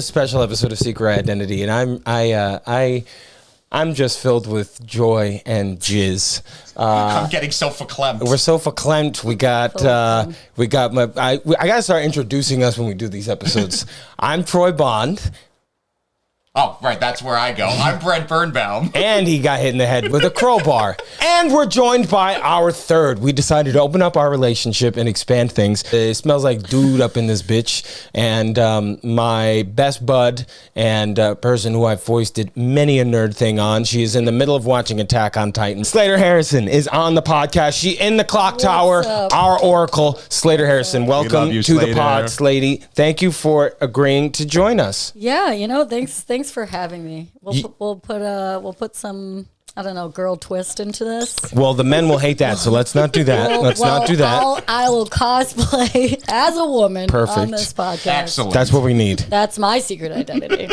a special episode of Secret Identity, and I'm just filled with joy and jizz. I'm getting so verklempt. We're so verklempt. I gotta start introducing us when we do these episodes. I'm Troy Bond. Oh, right, that's where I go. I'm Brent Birnbaum. And he got hit in the head with a crowbar. And we're joined by our third. We decided to open up our relationship and expand things. It smells like dude up in this bitch. And my best bud and person who I've foisted many a nerd thing on. She is in the middle of watching Attack on Titan. Slater Harrison is on the podcast. She in the clock tower, our oracle. Slater Harrison, welcome to the pod, Slatey. Thank you for agreeing to join us. Yeah, thanks for having me. We'll put some, I don't know, girl twist into this. Well, the men will hate that, so let's not do that. I will cosplay as a woman on this podcast. Excellent. That's what we need. That's my secret identity.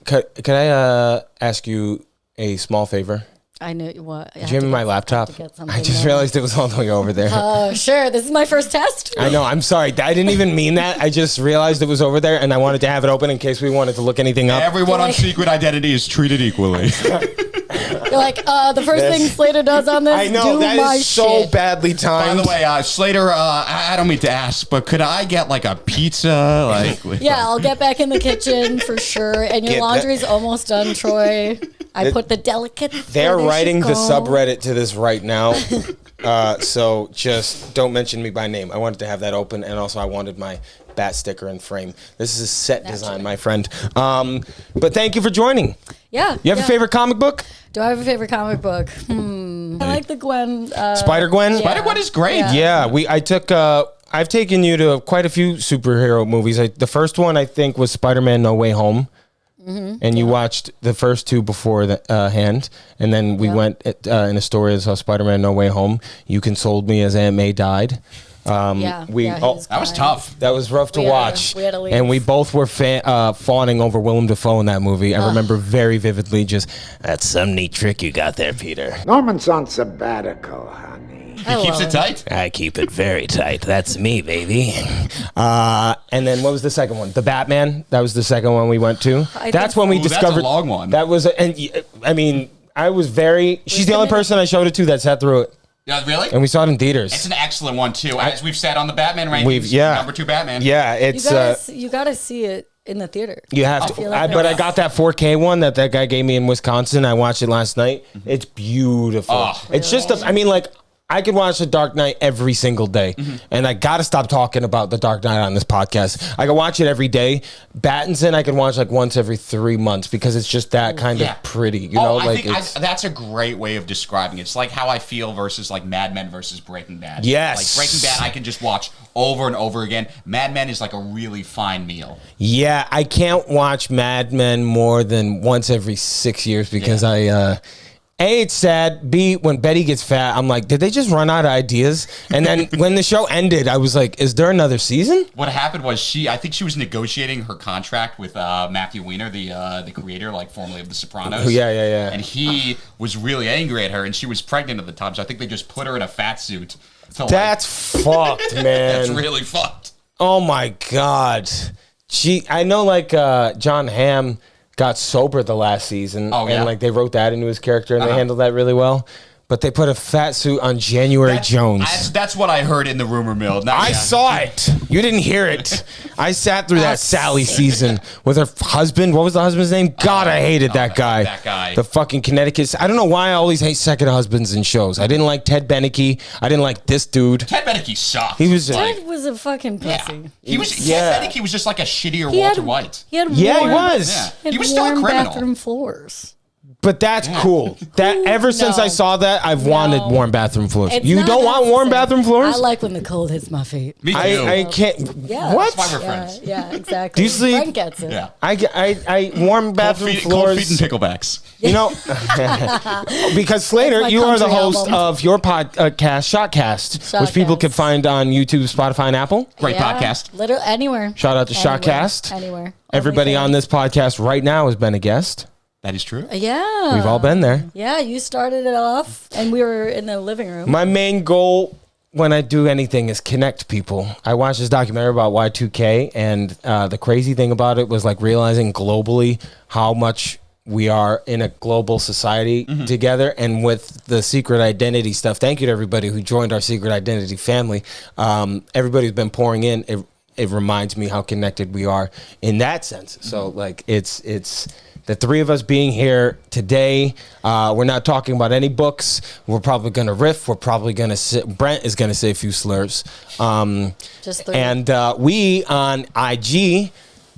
Could I ask you a small favor? I knew what. Did you give me my laptop? I just realized it was all the way over there. Oh, sure. This is my first test. I know. I'm sorry. I didn't even mean that. I just realized it was over there, and I wanted to have it open in case we wanted to look anything up. Everyone on Secret Identity is treated equally. You're like, the first thing Slater does on this, I know, that is so badly timed. By the way, Slater, I don't mean to ask, but could I get like a pizza? I'll get back in the kitchen for sure. And your laundry's almost done, Troy. I put the delicate. They're writing the subreddit to this right now. So just don't mention me by name. I wanted to have that open, and also I wanted my bat sticker and frame. This is a set design, my friend. But thank you for joining. Yeah. You have a favorite comic book? Do I have a favorite comic book? I like the Gwen. Spider-Gwen? Yeah. Spider-Gwen is great. Yeah. I've taken you to quite a few superhero movies. The first one, I think, was Spider-Man No Way Home. Mm-hmm. And you watched the first two before the hand, and then we went in a story that saw Spider-Man No Way Home. You consoled me as Aunt May died. That was tough. That was rough to watch. We had to leave. And we both were fawning over Willem Dafoe in that movie. I remember very vividly that's some neat trick you got there, Peter. Norman's on sabbatical, honey. He keeps it tight. I keep it very tight. That's me, baby. And then what was the second one? The Batman. That was the second one we went to. That's when we discovered. That's a long one. That was, I was very. She's the only person I showed it to that sat through it. Yeah, really? And we saw it in theaters. It's an excellent one too. As we've said on the Batman rankings, number 2 Batman. Yeah, it's. You gotta see it in the theater. You have to. But I got that 4K one that guy gave me in Wisconsin. I watched it last night. Mm-hmm. It's beautiful. Oh, it's just. I could watch The Dark Knight every single day. Mm-hmm. And I got to stop talking about The Dark Knight on this podcast. I could watch it every day. Battinson, I could watch like once every 3 months because it's just that kind of pretty. I think that's a great way of describing it. It's like how I feel versus like Mad Men versus Breaking Bad. Yes. Like Breaking Bad, I can just watch over and over again. Mad Men is like a really fine meal. Yeah, I can't watch Mad Men more than once every 6 years because A, it's sad. B, when Betty gets fat, I'm like, did they just run out of ideas? And then when the show ended, I was like, is there another season? What happened was I think she was negotiating her contract with Matthew Weiner, the creator, like formerly of The Sopranos. Yeah. And he was really angry at her, and she was pregnant at the time, so I think they just put her in a fat suit. That's fucked, man. That's really fucked. Oh my God. I know John Hamm got sober the last season. Oh, yeah. And they wrote that into his character and they handled that really well. But they put a fat suit on January Jones. That's what I heard in the rumor mill. I saw it. You didn't hear it. I sat through that Sally season with her husband. What was the husband's name? God, I hated that guy. That guy. The fucking Connecticut. I don't know why I always hate second husbands in shows. I didn't like Ted Beneke. I didn't like this dude. Ted Beneke sucked. Ted was a fucking pussy. Yeah. Ted Beneke was just like a shittier Walter White. He was. Yeah. He was still a criminal. Bathroom floors. But that's cool. Ever since I saw that, I've wanted warm bathroom floors. You don't want warm bathroom floors? I like when the cold hits my feet. Me too. I can't. Yeah. What? That's why we're friends. Yeah, exactly. Do you sleep? Brent gets it. Yeah. I warm bathroom floors. Cold feet and picklebacks. You know, because Slater, you are the host of your podcast, Shotcast, which people can find on YouTube, Spotify, and Apple. Great podcast. Literally anywhere. Shout out to Shotcast. Anywhere. Everybody on this podcast right now has been a guest. That is true. Yeah. We've all been there. Yeah, you started it off, and we were in the living room. My main goal when I do anything is connect people. I watched this documentary about Y2K, and the crazy thing about it was like realizing globally how much we are in a global society together. And with the secret identity stuff, thank you to everybody who joined our secret identity family. Everybody who's been pouring in. It reminds me how connected we are in that sense. So like it's the three of us being here today. We're not talking about any books. We're probably going to riff. We're probably going to Brent is going to say a few slurs. Just 3. And we on IG,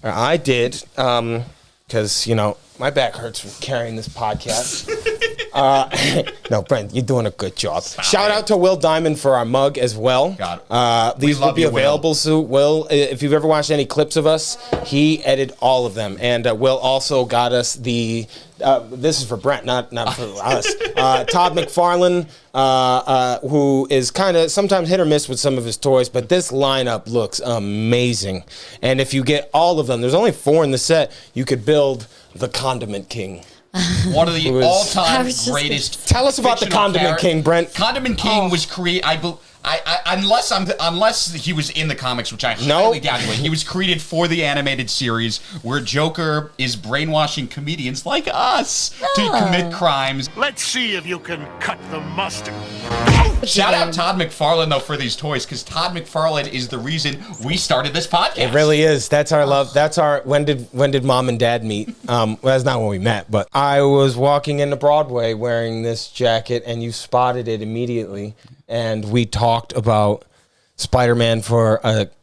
or I did, because, you know, my back hurts from carrying this podcast. No, Brent, you're doing a good job. Shout out to Will Diamond for our mug as well. These will be available soon. Will, if you've ever watched any clips of us, he edited all of them. And Will also got us the, this is for Brent, not for us. Todd McFarlane, who is kind of sometimes hit or miss with some of his toys, but this lineup looks amazing. And if you get all of them, there's only 4 in the set, you could build the Condiment King. One of the all-time greatest. Tell us about the Condiment King, Brent. Condiment King was created. Unless he was in the comics, which I highly doubt he was created for the animated series where Joker is brainwashing comedians like us to commit crimes. Let's see if you can cut the mustard. Shout out Todd McFarlane though for these toys, because Todd McFarlane is the reason we started this podcast. It really is. That's our love. That's our when did mom and dad meet? Well, that's not when we met, but I was walking into Broadway wearing this jacket, and you spotted it immediately. And we talked about Spider-Man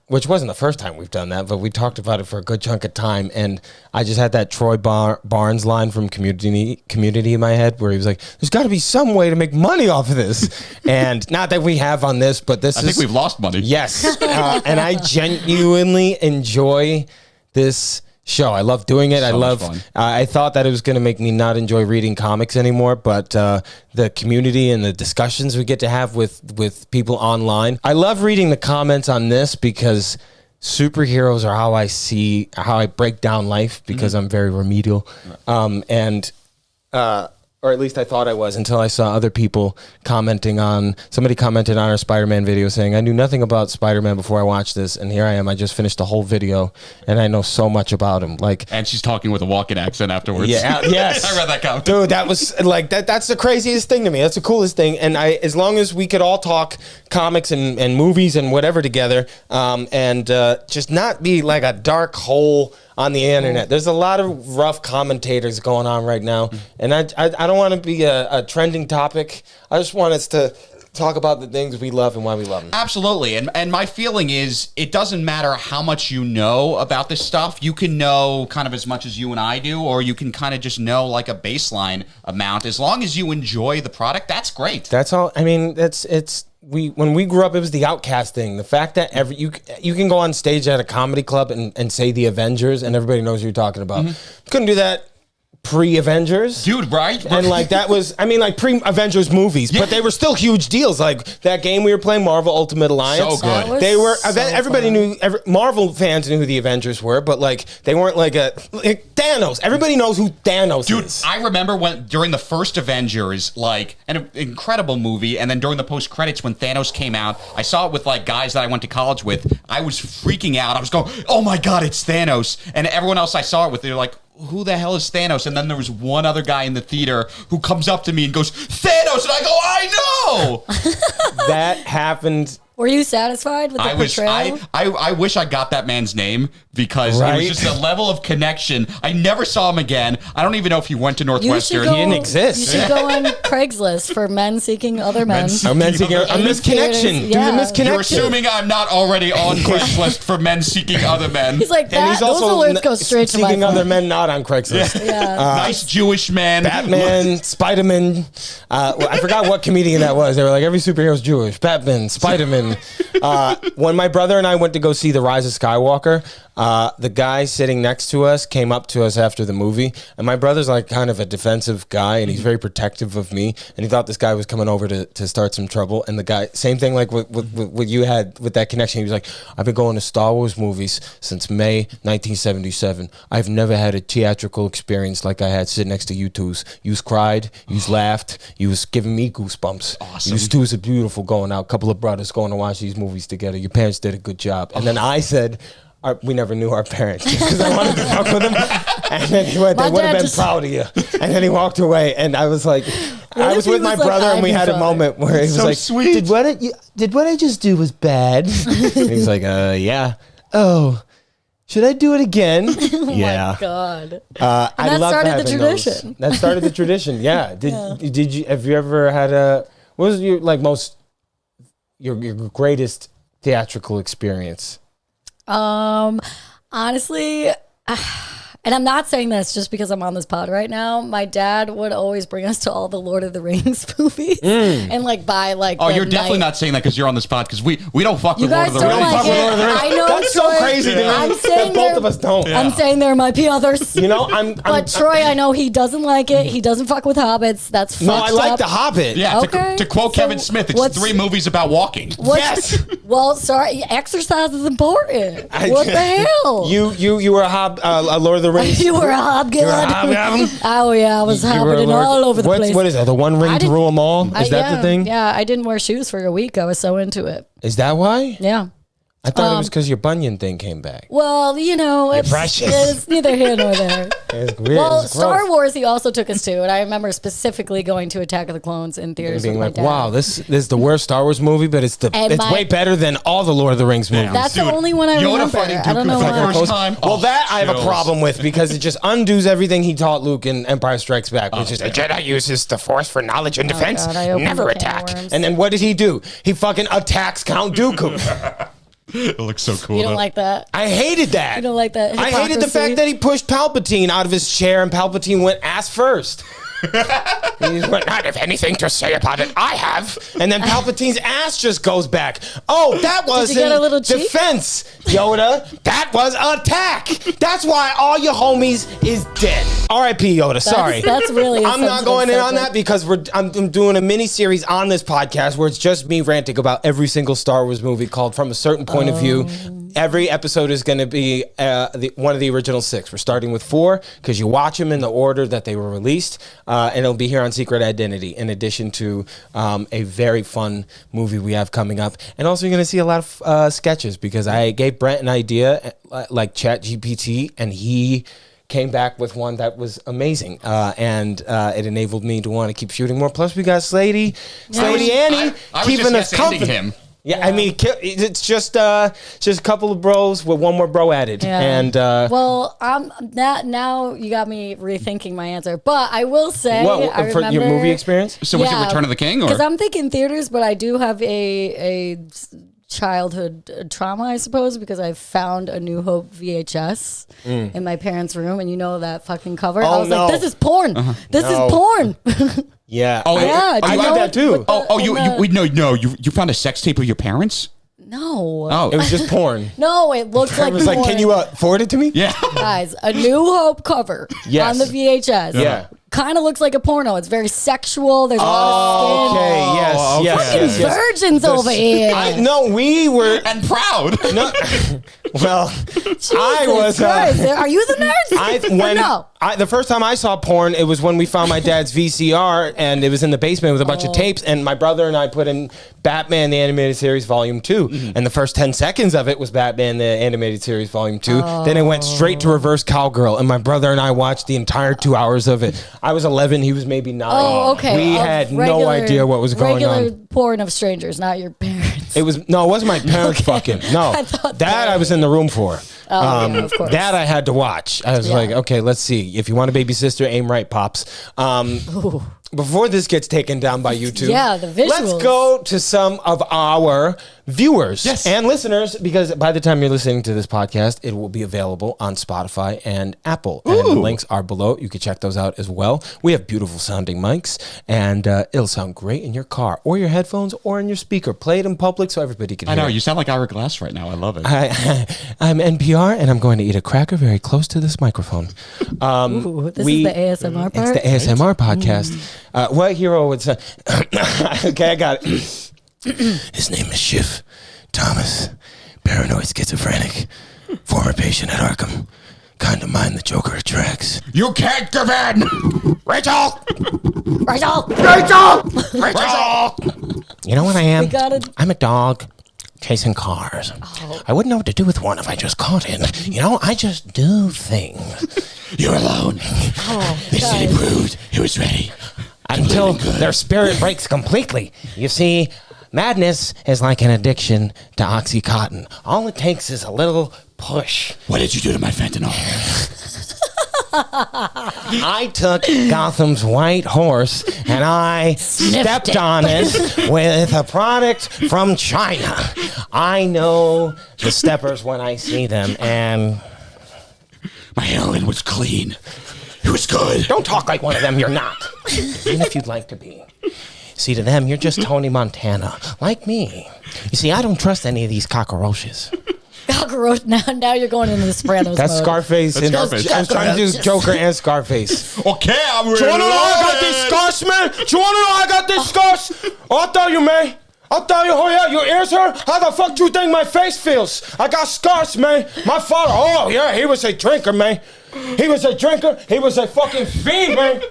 which wasn't the first time we've done that, but we talked about it for a good chunk of time. And I just had that Troy Barnes line from Community in my head where he was like, there's got to be some way to make money off of this. And not that we have on this, but I think we've lost money. Yes. And I genuinely enjoy this show. I love doing it. I thought that it was going to make me not enjoy reading comics anymore, but the community and the discussions we get to have with people online. I love reading the comments on this because superheroes are how I break down life, because I'm very remedial. Or at least I thought I was, until I saw other people somebody commented on our Spider-Man video saying, I knew nothing about Spider-Man before I watched this, and here I am, I just finished the whole video, and I know so much about him. And she's talking with a walk-in accent afterwards. Yeah, yes. I read that comment. Dude, that was like, that's the craziest thing to me. That's the coolest thing. And as long as we could all talk comics and movies and whatever together, and just not be like a dark hole on the internet. There's a lot of rough commentators going on right now, and I don't want to be a trending topic. I just want us to talk about the things we love and why we love them. Absolutely. And my feeling is it doesn't matter how much you know about this stuff. You can know kind of as much as you and I do, or you can kind of just know like a baseline amount. As long as you enjoy the product, that's great. That's all. I mean, when we grew up, it was the Outcast thing. The fact that you can go on stage at a comedy club and say the Avengers and everybody knows who you're talking about. Couldn't do that pre-Avengers. Dude, right? And like that was, I mean, like pre-Avengers movies, but they were still huge deals. Like that game we were playing, Marvel Ultimate Alliance. So good. They were, so everybody knew, Marvel fans knew who the Avengers were, but like they weren't like Thanos. Everybody knows who Thanos is. Dude, I remember during the first Avengers, like an incredible movie, and then during the post-credits when Thanos came out, I saw it with like guys that I went to college with. I was freaking out. I was going, oh my God, it's Thanos. And everyone else I saw it with, they're like, who the hell is Thanos? And then there was one other guy in the theater who comes up to me and goes, Thanos! And I go, I know! That happened. Were you satisfied with the portrayal? I wish I got that man's name, because it was just a level of connection. I never saw him again. I don't even know if he went to Northwestern. He didn't exist. You should go on Craigslist for men seeking other men. A misconnection. Yeah. There's a misconnection. You're assuming I'm not already on Craigslist for men seeking other men. He's like, and he's those also alerts go straight to my seeking phone. other men not on Craigslist. Yeah. Nice Jewish man. Batman, Spider-Man. I forgot what comedian that was. They were like, every superhero's Jewish. Batman, Spider-Man. When my brother and I went to go see The Rise of Skywalker, the guy sitting next to us came up to us after the movie, and my brother's like kind of a defensive guy, and he's very protective of me, and he thought this guy was coming over to start some trouble, and the guy, same thing like what you had with that connection, he was like, I've been going to Star Wars movies since May 1977. I've never had a theatrical experience like I had sitting next to you twos. You's cried, you's laughed, you was giving me goosebumps. Awesome. You's twos are beautiful going out, couple of brothers going to watch these movies together. Your parents did a good job. And then I said, we never knew our parents because I wanted to fuck with them. And then he went, they would have been proud of you. And then he walked away, and I was like, I was with my brother, and we had a moment where he was like, sweet. Did what I just do was bad? And he's like, yeah. Oh, should I do it again? Yeah. My God. I that love started the having tradition. those. That started the tradition. Yeah. Did you? Have you ever had what was your your greatest theatrical experience? Honestly, and I'm not saying this just because I'm on this pod right now. My dad would always bring us to all the Lord of the Rings movies and buy Oh, you're definitely not saying that because you're on this pod because we don't fuck with Lord of the don't Rings. like it. I know. That's so Troy, crazy to me. I'm saying Both of us don't. I'm saying there might be others. You know, But Troy, I know he doesn't like it. He doesn't fuck with hobbits. That's fucked no, I like up. The Hobbit. Yeah, Okay. to quote So Kevin Smith, it's what's- 3 movies about walking. Yes. Well, sorry, exercise is important. What the hell? You were a Lord of the Rings. You were a hobgoblin. Oh yeah, I was hobbiting all over the place. What is that? The One Ring to rule them all? Is that the thing? Yeah, I didn't wear shoes for a week. I was so into it. Is that why? Yeah. I thought it was because your bunion thing came back. Well, it's precious. it's neither here nor there. It's weird. Well, It's Star gross. Wars he also took us to, and I remember specifically going to Attack of the Clones in theaters Being with my like, dad. wow, this is the worst Star Wars movie, but it's way better than all the Lord of the Rings movies. That's Dude, the only one I Yoda remember. fighting I don't Dooku know for the why. first time. Well, that I have a chills. problem with because it just undoes everything he taught Luke in Empire Strikes Back, which is a Jedi uses the Force for knowledge and defense, God, I opened never a can of attack. worms. And then what did he do? He fucking attacks Count Dooku. It looks so cool. You don't though. like that? I hated that. You don't like that I hated the hypocrisy? fact that he pushed Palpatine out of his chair and Palpatine went ass first. He went, I have anything to say about it. I have. And then Palpatine's ass just goes back. Oh, that was you get a little cheek? defense, Yoda. That was attack. That's why all your homies is dead. R.I.P. Yoda. Sorry. That's really. a I'm not sensitive going in on subject. that because I'm doing a mini series on this podcast where it's just me ranting about every single Star Wars movie called From a Certain Point of View. Every episode is going to be one of the original 6. We're starting with 4 because you watch them in the order that they were released, and it'll be here on Secret Identity. In addition to a very fun movie we have coming up, and also you're going to see a lot of sketches because I gave Brent an idea like ChatGPT, and he came back with one that was amazing, and it enabled me to want to keep shooting more. Plus, we got Slady Annie I was keeping just us company. him. Yeah, I mean, it's just a couple of bros with one more bro added, Yeah. and Well, now you got me rethinking my answer, but I will say, I for your remember- movie experience. So was it Return of the King? Because Or I'm thinking theaters, but I do have a childhood trauma, I suppose, because I found a New Hope VHS in my parents' room, and you know that fucking cover. I was no. like, this is porn. This No. is porn. Yeah, Oh, Yeah, I you did know that too. you found a sex tape of your parents? No. Oh, It was just porn. No, it looks I like was like, porn. can you forward it to me? yeah. Guys, a New Hope cover Yes. on the VHS. Yeah. Kind of looks like a porno. It's very sexual. There's a lot of skin. Okay, yes, Oh, yes, okay. yes, yes. Virgins over here. No, we were. And proud. No, well, I was. Christ, are you the nerd? No. The first time I saw porn, it was when we found my dad's VCR, and it was in the basement with a bunch of tapes. And my brother and I put in Batman the Animated Series Volume 2, and the first 10 seconds of it was Batman the Animated Series Volume 2. Then it went straight to Reverse Cowgirl, and my brother and I watched the entire 2 hours of it. I was 11, he was maybe 9. Oh, okay. We Of had no regular- idea what was going regular on. porn of strangers, not your parents. It was no, it wasn't my parents fucking. No, I thought that I was in the room for. yeah, of course. That I had to watch. I was Yeah. like, okay, let's see. If you want a baby sister, aim right, pops. Before this gets taken down by YouTube, Yeah, the Let's visuals. go to some of our viewers Yes. and listeners, because by the time you're listening to this podcast, it will be available on Spotify and Apple. And the links are below. You can check those out as well. We have beautiful sounding mics, and it'll sound great in your car or your headphones or in your speaker. Play it in public so everybody can I hear know, it. you sound like Ira Glass right now. I love it. I'm NPR, and I'm going to eat a cracker very close to this microphone. Ooh, this is the ASMR part? It's the ASMR podcast. What hero would say? Okay, I got it. His name is Schiff Thomas, paranoid schizophrenic, former patient at Arkham. Kind of mind the Joker attracts. You can't give in! Rachel! Rachel! Rachel! You know what I am? We gotta- I'm a dog chasing cars. I wouldn't know what to do with one if I just caught it. You know, I just do things. You're alone. This city proved it was ready. Until their spirit breaks completely. You see, madness is like an addiction to Oxycontin. All it takes is a little push. What did you do to my fentanyl? I took Gotham's white horse and I stepped on it with a product from China. I know the steppers when I see them, and My heroin was clean. It was good. don't talk like one of them, you're not. Even if you'd like to be. See, to them, you're just Tony Montana, like me. You see, I don't trust any of these cockroaches. Cockroach. Now you're going into the Sopranos That's mode. Scarface. That's and Scarface. I'm trying to do Joker and Scarface. Okay, I'm ready. Do you want to know I got these scars, man? Do you want to know I got these scars? Oh, I'll tell you, man. I'll tell you, oh yeah, your ears hurt? How the fuck do you think my face feels? I got scars, man. My father, oh yeah, he was a drinker, man. He was a drinker. He was a fucking fiend, man.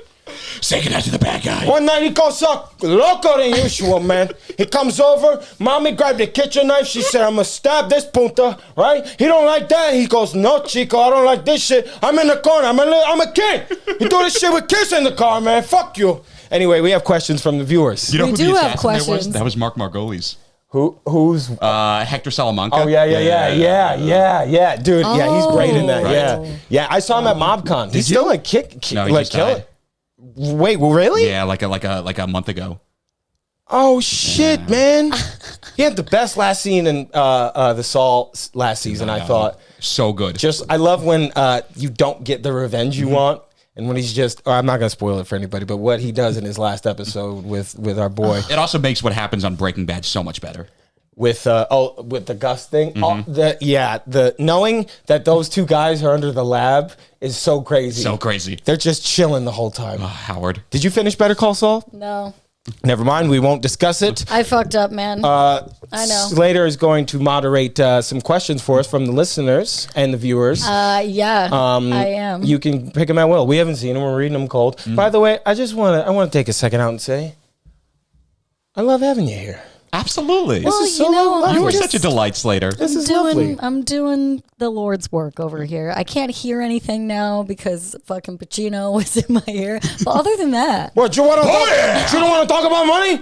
Say goodnight to the bad guy. One night he goes up loco than usual, man. He comes over, mommy grabbed the kitchen knife. She said, I'm gonna stab this punta, right? He don't like that. He goes, no, Chico, I don't like this shit. I'm in the corner. I'm a king. You do this shit with kids in the car, man. Fuck you. Anyway, we have questions from the viewers. You know We who do the have assassin there was? questions. That was Mark Margolis. Who's? Hector Salamanca. Oh, yeah. Dude, yeah, he's great in that. Oh. Yeah. Yeah, I saw him at MobCon. He's you? still like No, he like just killing. died. Wait, really? Yeah, like a month ago. Oh shit, man! He had the best last scene in the Saul last season. I thought So good. just I love when you don't get the revenge you want, and when he's just. Or I'm not gonna spoil it for anybody, but what he does in his last episode with our boy It also makes what happens on Breaking Bad so much better. with the Gus thing. The knowing that those two guys are under the lab is so crazy. So crazy. They're just chilling the whole time. Howard. Did you finish Better Call Saul? No. Never mind. We won't discuss it. I fucked up, man. I know. Slater is going to moderate some questions for us from the listeners and the viewers. Yeah, I am. You can pick them at will. We haven't seen them. We're reading them cold. By the way, I want to take a second out and say, I love having you here. Absolutely. Well, is so you know, lovely. You were I'm such a delight, Slater. This is lovely. I'm doing the Lord's work over here. I can't hear anything now because fucking Pacino was in my ear. But other than that, What, you want to You don't want to talk about money?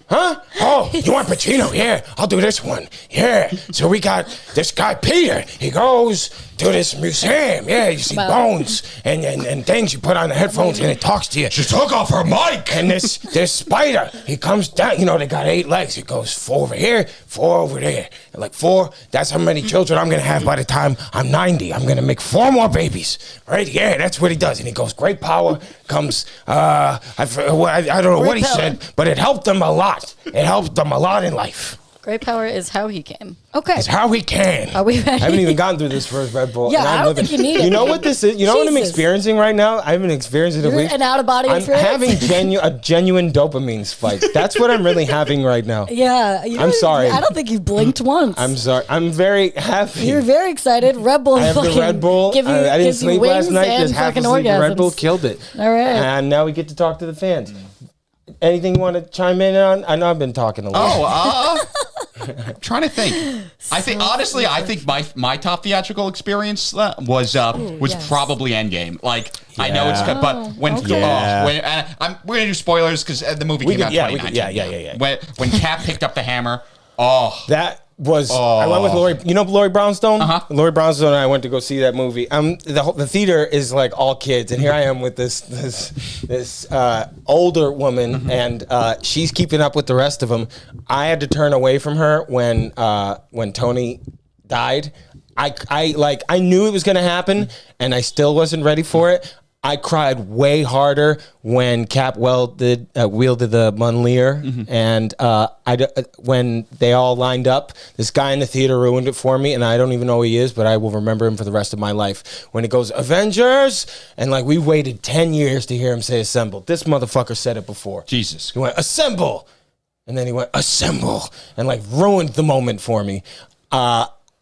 Huh? Oh, you want Pacino? Yeah, I'll do this one. Yeah. So we got this guy, Peter. He goes to this museum. Yeah, you see bones and things. You put on the headphones and it talks to you. She took off her mic. And this spider, he comes down. You know, they got 8 legs. It goes 4 over here, 4 over there. And like 4, that's how many children I'm going to have by the time I'm 90. I'm going to make 4 more babies. Right? Yeah, that's what he does. And he goes, great power comes, I don't know what he Great power. said, but it helped them a lot. It helped them a lot in life. great power is how he came. Okay. It's how we can. Are we ready? I haven't even gotten through this first Red Bull. Yeah, and I'm I don't think you need it. You know what this is? You know what I'm Jesus. experiencing right now? I haven't experienced it in a You're week. an out-of-body I'm experience? having a genuine dopamine spike. That's what I'm really having right now. Yeah. I'm sorry. I don't think you blinked once. I'm sorry. I'm very happy. You're very excited. Red Bull. I have the fucking Red Bull. Give you, I didn't gives you sleep last wings night. and Just half fucking asleep. orgasms. Red Bull killed it. All right. And now we get to talk to the fans. Anything you want to chime in on? I know I've been talking a lot. I'm trying to think. I think honestly, I think my top theatrical experience was yes. probably Endgame. Like I know it's cut, but when okay. we're gonna do spoilers because the movie came out in 2019. Yeah. When Cap picked up the hammer, That I went with Lori. You know Lori Brownstone? Lori Brownstone and I went to go see that movie. The theater is like all kids, and here I am with this older woman, and she's keeping up with the rest of them. I had to turn away from her when Tony died. I knew it was going to happen, and I still wasn't ready for it. I cried way harder when Cap wielded the Mjolnir, and when they all lined up. This guy in the theater ruined it for me, and I don't even know who he is, but I will remember him for the rest of my life. When it goes, Avengers, and like we waited 10 years to hear him say assemble. This motherfucker said it before. Jesus. He went, assemble! And then he went, assemble! And like ruined the moment for me.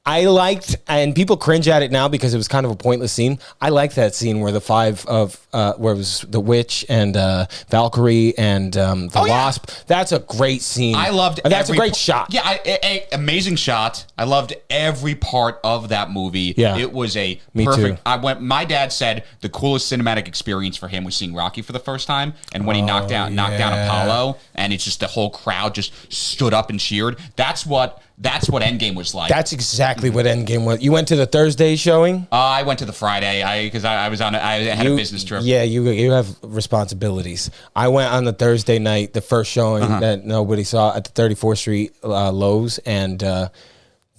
I liked, and people cringe at it now because it was kind of a pointless scene. I liked that scene where the five of, where it was the witch and Valkyrie and the Wasp. That's a great scene. I loved. That's a great shot. Yeah, amazing shot. I loved every part of that movie. Yeah, it was a me perfect. too. My dad said the coolest cinematic experience for him was seeing Rocky for the first time, and when he knocked down Apollo, and it's just the whole crowd just stood up and cheered. That's what Endgame was like. That's exactly what Endgame was. You went to the Thursday showing? I went to the Friday because I had a business trip. Yeah, you have responsibilities. I went on the Thursday night, the first showing that nobody saw at the 34th Street Lowe's, and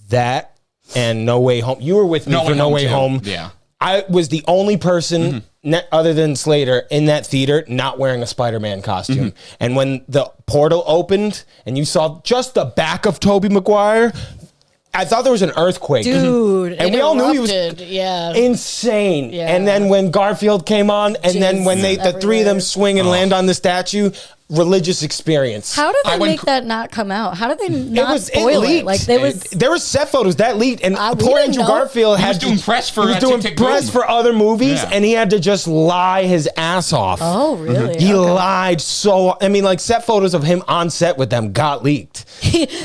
that and No Way Home. You were with me for No Way Home. Yeah. I was the only person other than Slater in that theater not wearing a Spider-Man costume. And when the portal opened and you saw just the back of Tobey Maguire, I thought there was an earthquake. Dude, and we all knew he was insane. Yeah. And then when Garfield came on, and then when the three of them swing and land on the statue, religious experience. How did they make that not come out? How did they not spoil it? Like there was set photos that leaked, and poor Andrew Garfield was doing press for other movies, and he had to just lie his ass off. Oh, really? He lied so. I mean, like set photos of him on set with them got leaked.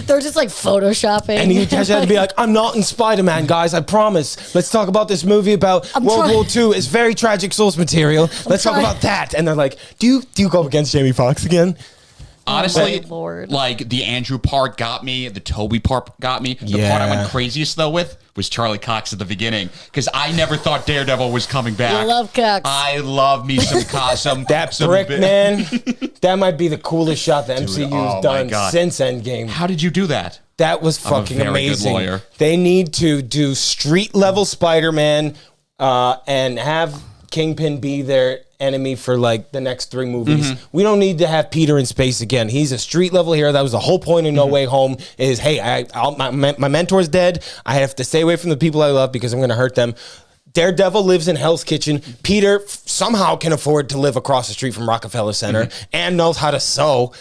They're just like photoshopping, and he just had to be like, "I'm not in Spider-Man, guys. I promise. Let's talk about this movie about World War II. It's very tragic source material. Let's talk about that." And they're like, "Do you go against Jamie Foxx again?" Honestly, Lord. Like the Andrew part got me, the Toby part got me. The part I went craziest though with was Charlie Cox at the beginning because I never thought Daredevil was coming back. I love Cox. I love me some Cox. That brick man, that might be the coolest shot the MCU's done since Endgame. How did you do that? That was fucking amazing. Good lawyer. They need to do street level Spider-Man and have Kingpin be their enemy for like the next 3 movies. We don't need to have Peter in space again. He's a street level hero. That was the whole point of No Way Home is, hey, my mentor's dead. I have to stay away from the people I love because I'm going to hurt them. Daredevil lives in Hell's Kitchen. Peter somehow can afford to live across the street from Rockefeller Center and knows how to sew.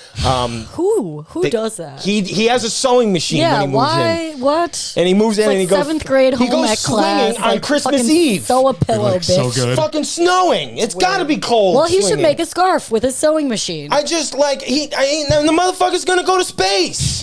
Who does that? He has a sewing machine when he moves in. What? And he moves in and he goes 7th grade home he goes ec swinging class, on Christmas Eve. Sew a pillow, bitch. so good. It's fucking snowing. It's got to be cold. Well, he should swinging. make a scarf with his sewing machine. I just like the motherfucker's gonna go to space.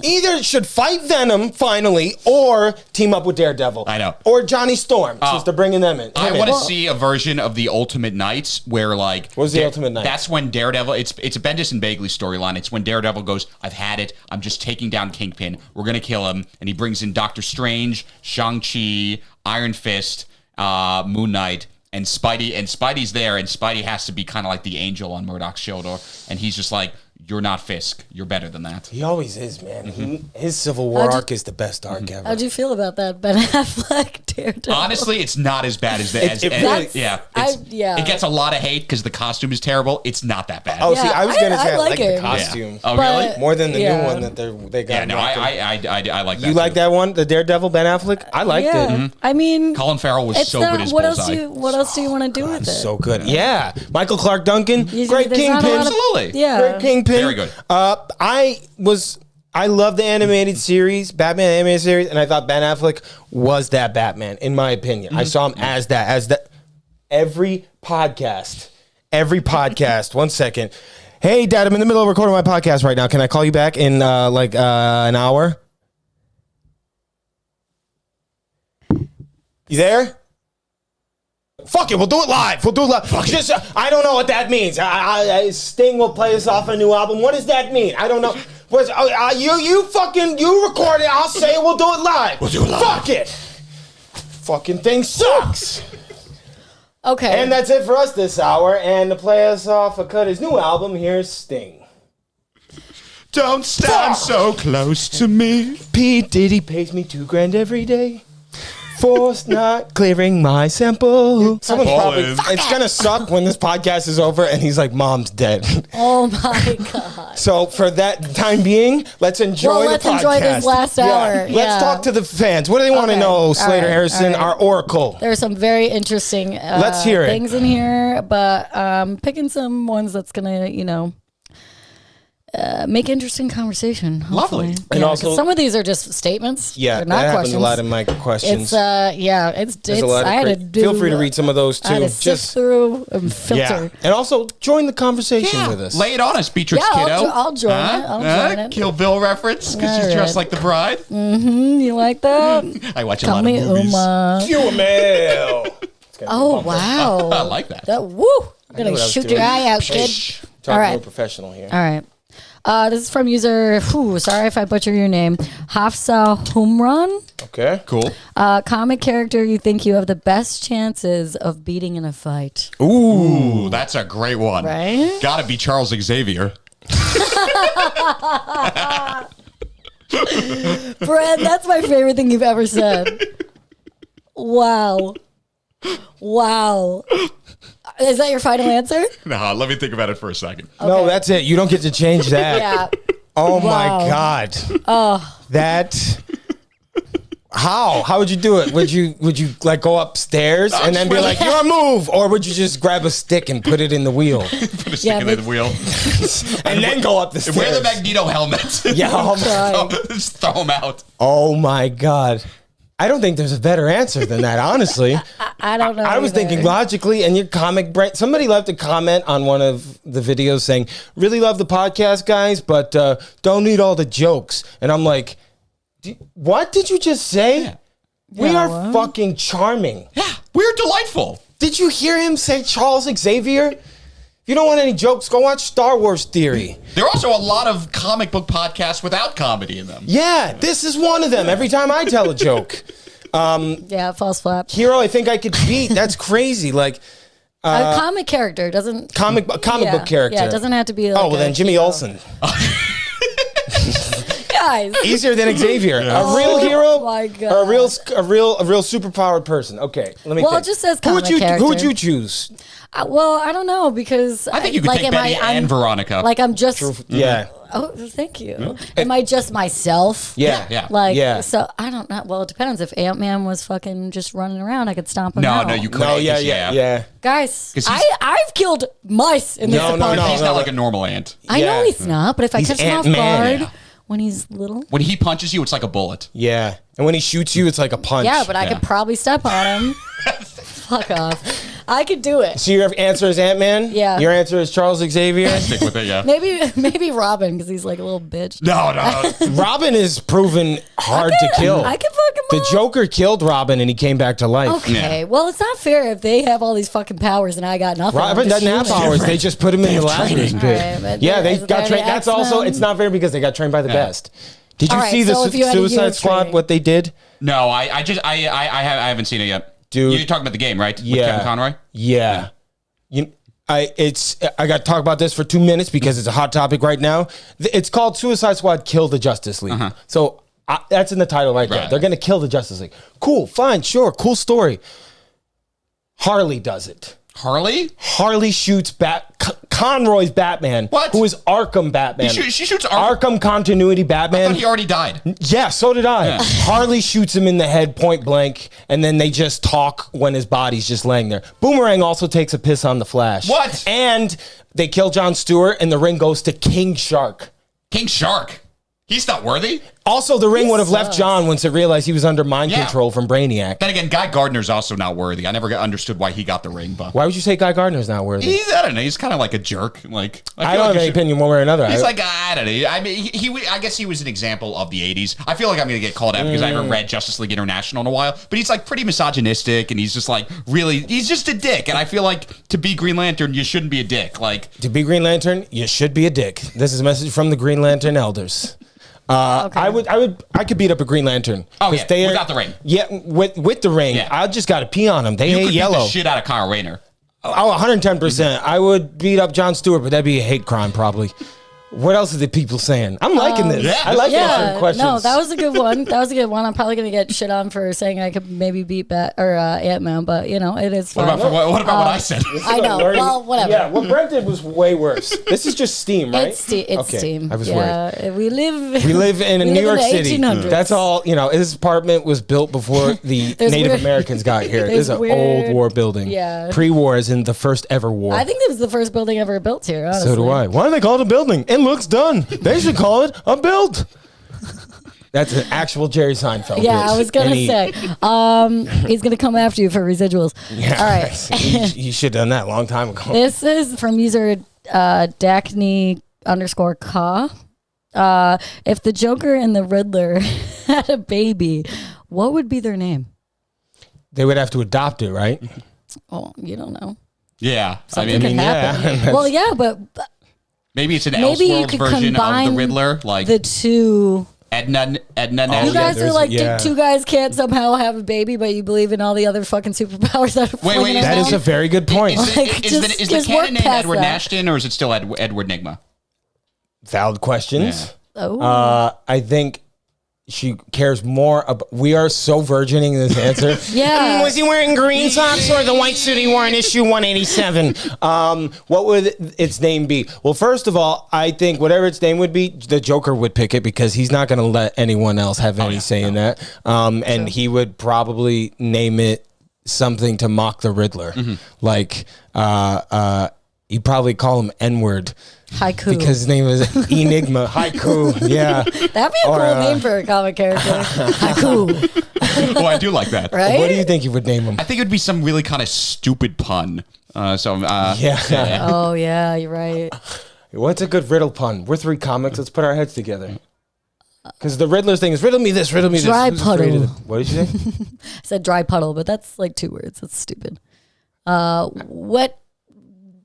Either should fight Venom finally, or team up with Daredevil. I know. Or Johnny Storm, since they're bringing them in. I want to see a version of the Ultimate Knights where like what was the Ultimate Knights? That's when Daredevil. It's a Bendis and Bagley storyline. It's when Daredevil goes, "I've had it. I'm just taking down Kingpin. We're gonna kill him." And he brings in Doctor Strange, Shang-Chi, Iron Fist, Moon Knight. And Spidey's there, and Spidey has to be kind of like the angel on Murdoch's shoulder, and he's just like, "You're not Fisk. You're better than that." He always is, man. His Civil War arc is the best arc ever. How'd you feel about that Ben Affleck Daredevil? Honestly, it's not as bad as It really- It gets a lot of hate because the costume is terrible. It's not that bad. Oh, see, I was gonna say I like the it. costume. Yeah. Oh, really? More than the new one that they got. Yeah, no, I like that. You like that one, the Daredevil Ben Affleck? I liked it. I mean, Colin Farrell was so good as what Bullseye. What else do you want to do with it? So good. Yeah. Michael Clark Duncan, great there's not a Kingpin. lot of- Absolutely. Yeah. Great Kingpin. Very good. I love the animated series, Batman animated series, and I thought Ben Affleck was that Batman, in my opinion. I saw him as that. Every podcast. 1 second. Hey, Dad, I'm in the middle of recording my podcast right now. Can I call you back in an hour? You there? Fuck it, we'll do it live. I don't know what that means. Sting will play us off a new album. What does that mean? I don't know. You record it. I'll say it. We'll do it live. We'll do it live. Fuck it. Fucking thing sucks. Okay. And that's it for us this hour. And to play us off a cut his new album, here's Sting. Don't stand so close to me. P. Diddy pays me $2,000 every day. Force not clearing my sample. Someone's probably. It's gonna suck when this podcast is over and he's like, "Mom's dead." Oh my god. So for that time being, let's enjoy the podcast. Enjoy this last hour. Let's talk to the fans. What do they want to know, Slater Harrison, our oracle? There's some very interesting let's hear it. Things in here, but picking some ones that's gonna, make interesting conversation. Hopefully. Lovely. And Yeah, also- 'cause some of these are just statements. Yeah, they're not that questions. happens a lot in my questions. It's There's a lot of I had to do. feel free to read some of those I had too. to sift through and filter. And also join the conversation with us. Lay it on us, Beatrix Yeah, Kiddo. I'll join it. I'll join it. Kill Bill reference because she's All dressed right. like the bride. You like that? I watch a Call lot of me movies. Uma. QML. Oh wow! I like that. Woo! I'm gonna what I was shoot doing. your eye out, kid. Talk All right. real professional here. All right. This is from user. Sorry if I butcher your name. Hafsa Humran. Okay. Cool. Comic character you think you have the best chances of beating in a fight. Ooh, that's a great one. Right? Gotta be Charles Xavier. Brent, that's my favorite thing you've ever said. Wow. Is that your final answer? Nah, let me think about it for a second. No, that's it. You don't get to change that. Yeah. Oh Wow. my God. Oh. That. How would you do it? Would you like go upstairs and then be like, your move? Or would you just grab a stick and put it in the wheel? Put a stick Yeah, in but- the wheel. And then go up the stairs. Wear the Magneto helmet. Yeah. Oh my, Just throw him out. oh my God. I don't think there's a better answer than that, honestly. I don't know. I was either. thinking logically, and your comic brain. Somebody left a comment on one of the videos saying, "Really love the podcast, guys, but don't need all the jokes." And I'm like, "What did you just say? Yeah. We Yeah, are what? fucking charming." Yeah, we're delightful. Did you hear him say Charles Xavier? If you don't want any jokes, go watch Star Wars Theory. There are also a lot of comic book podcasts without comedy in them. Yeah, this is one of them. Every time I tell a joke, Yeah, false flap. hero, I think I could beat. That's crazy. Like. A comic character doesn't. Comic book character. Yeah, it doesn't have to be. Like Oh well, then Jimmy Olsen. Guys. Easier than Xavier. A real hero. Oh my God. Or a real superpowered person. Okay, let me Well, think. it just says who would comic character. Who would you choose? Well, I don't know because I think you could take Betty and Veronica. Like I'm just. Yeah. Oh, thank you. Am I just myself? Yeah. Yeah. Like, Yeah. so I don't know. Well, it depends. If Ant-Man was fucking just running around, I could stomp him No, out. no, you couldn't. No, yeah. Guys, 'Cause he's- I've killed mice in this No, no, apartment. no. He's not like a normal ant. I Yeah. know he's not, but if I He's catch him off Ant-Man. guard when he's little. When he punches you, it's like a bullet. Yeah. And when he shoots you, it's like a punch. Yeah, but I Yeah. could probably step on him. Fuck off. I could do it. So your answer is Ant-Man? Yeah. Your answer is Charles Xavier? Stick with it, yeah. Maybe Robin because he's like a little bitch. No, no. Robin is proven hard to kill. I could fuck him The up. Joker killed Robin and he came back to life. Okay, well, it's not fair if they have all these fucking powers and I got nothing. I'm Robin just doesn't have human. powers. They just put him in the Lazarus training. pit. Alright, but Yeah, they is got there trained. the That's also, X-Men? it's not fair because they got trained by the best. Did you Alright, see the so if you had to Suicide use Squad, training- what they did? No, I haven't seen it yet. Dude. You're talking about the game, right? With Yeah. Kevin Conroy? Yeah. I got to talk about this for 2 minutes because it's a hot topic right now. It's called Suicide Squad Kill the Justice League. So that's in the title right there. Right. They're going to kill the Justice League. Cool, fine, sure, cool story. Harley does it. Harley? Harley shoots Conroy's Batman, What? who is Arkham Batman. She shoots Arkham. Arkham continuity I Batman. thought he already died. Yeah, so did I. Yeah. Harley shoots him in the head point blank, and then they just talk when his body's just laying there. Boomerang also takes a piss on the Flash. What? And they kill Jon Stewart, and the ring goes to King Shark. King Shark. He's not worthy. Also, the ring would have left sucks. John once it realized he was under mind Yeah. control from Brainiac. Then again, Guy Gardner's also not worthy. I never understood why he got the ring, but Why would you say Guy Gardner's not worthy? I don't know. He's kind of like a jerk. Like I feel don't have like any opinion one way or another. He's I- like, I don't know. I mean, I guess he was an example of the 80s. I feel like I'm going to get called out because I haven't read Justice League International in a while, but he's like pretty misogynistic and he's just like he's just a dick. And I feel like to be Green Lantern, you shouldn't be a dick. Like, To be Green Lantern, you should be a dick. This is a message from the Green Lantern elders. Okay. I could beat up a Green Lantern. Oh, 'Cause yeah, they are- without the ring. Yeah, with the ring. Yeah. I just got to pee on them. They you hate could beat yellow. the shit out of Kyle Rayner. Oh, 110%. I would beat up Jon Stewart, but that'd be a hate crime probably. What else are the people saying? I'm liking this. Yeah, I like answering Yeah, questions. no, that was a good one. That was a good one. I'm probably gonna get shit on for saying I could maybe beat Ant-Man, but it is What fine. about, what about what I said? I know. Well, whatever. Yeah, what Brent did was way worse. This is just steam, right? It's Okay, steam. I was worried. Yeah, we live. We live in we New live York the City. 1800s. That's all. This apartment was built before the There's Native weird- Americans got here. This is there's an old weird- war building. yeah. Pre-war is in the first ever war. I think it was the first building ever built here. Honestly. So do I. Why do they call it a building? It looks done. They should call it a build. That's an actual Jerry Seinfeld. Yeah, bit. I was gonna And he- say. He's gonna come after you for residuals. Yeah, All right. he should have done that a long time ago. This is from user Dackney_Ka. If the Joker and the Riddler had a baby, what would be their name? They would have to adopt it, right? Oh, you don't know. Yeah, Something I could mean, happen. yeah. Well, yeah, but maybe it's an maybe you Elseworlds could version of combine the Riddler, like the two. Edna. You yeah, guys are there's- like yeah. two guys can't somehow have a baby, but you believe in all the other fucking superpowers that are Wait, flinging That around? is a very good point. Like, Is just the work canon name past Edward that. Nashton or is it still Edward Nigma? Valid questions. Oh. I think she cares more about. We are so virgining this answer. Yeah. Was he wearing green socks or the white suit he wore in issue 187? What would its name be? Well, first of all, I think whatever its name would be, the Joker would pick it because he's not going to let anyone else have any say in that. And he would probably name it something to mock the Riddler. Like, he'd probably call him N-word. Haiku. Because his name is Enigma. Haiku. Yeah. That'd be a cool name for a comic character. Haiku. Oh, I do like that. Right? What do you think you would name him? I think it would be some really kind of stupid pun. Yeah. Oh, yeah, you're right. What's a good riddle pun? We're three comics. Let's put our heads together. Because the Riddler's thing is riddle me this, riddle me this. Dry Who's afraid of puddle. What did you say? I said dry puddle, but that's like 2 words. That's stupid. Wet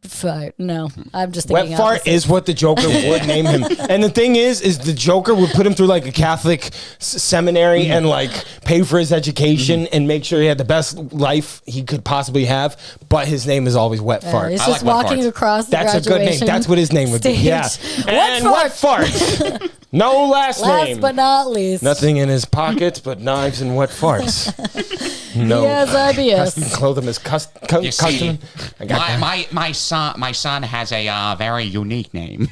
fart. No, I'm just thinking Wet fart opposite. is what the Joker would name him. And the thing is the Joker would put him through like a Catholic seminary and like pay for his education and make sure he had the best life he could possibly have. But his name is always Wet Fart. He's I just like wet walking farts. across the That's a good name. graduation That's what his name would be. stage. Yeah. And Wet Fart. No last name. Last but not least. Nothing in his pockets but knives and wet farts. No. Yes, Custom IBS. clothing is custom. You see, I got that. my son has a very unique name.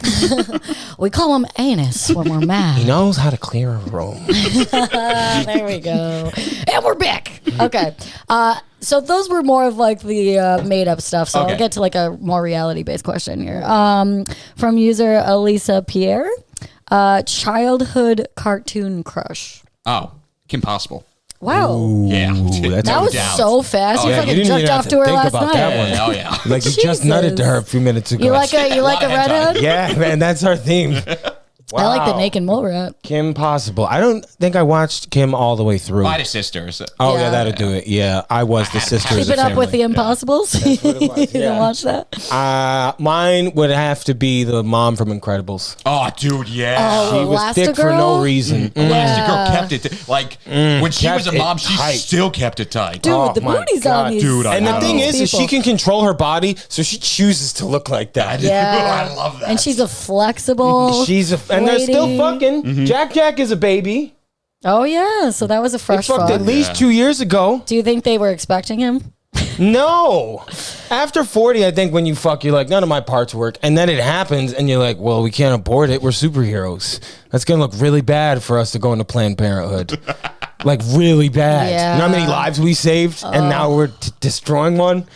We call him Anus when we're mad. He knows how to clear a room. There we go. And we're back. Okay. So those were more of like the made up stuff. So Okay. I'll get to like a more reality based question here. From user Elisa Pierre. Childhood cartoon crush. Oh, Kim Possible. Wow. Yeah, That no was doubt. so fast. You yeah, fucking you didn't jerked even off have to to her think last about night. that one. Oh yeah. Like you just nutted to her a few minutes ago. You like a lot of hentai. redhead? Yeah, man, that's our theme. I like the Wow. naked mole rat. Kim Possible. I don't think I watched Kim all the way through. By the sisters. Oh yeah, Yeah. that'll do it. Yeah, I was the sister. as a Keeping up with the family. Impossibles. what it was, You didn't yeah. watch that? Mine would have to be the mom from Incredibles. Oh, dude, yeah. Oh, She was thick for no Elastigirl? reason. Elastigirl kept it like when she was a kept it mom, she tight. still kept it tight. Dude, Oh the my booties God, on these. dude, I And the know. thing is she can control her body, so she chooses to look like that. Yeah. I love that. And she's a flexible. She's and they're still lady. fucking. Jack is a baby. Oh yeah, so that was a They fresh fucked fuck. at least 2 years ago. Do you think they were expecting him? No. After 40, I think when you fuck, you're like, none of my parts work. And then it happens, and you're like, well, we can't abort it. We're superheroes. That's going to look really bad for us to go into Planned Parenthood. Like, really bad. Yeah. You know how many lives we saved? And now we're destroying one?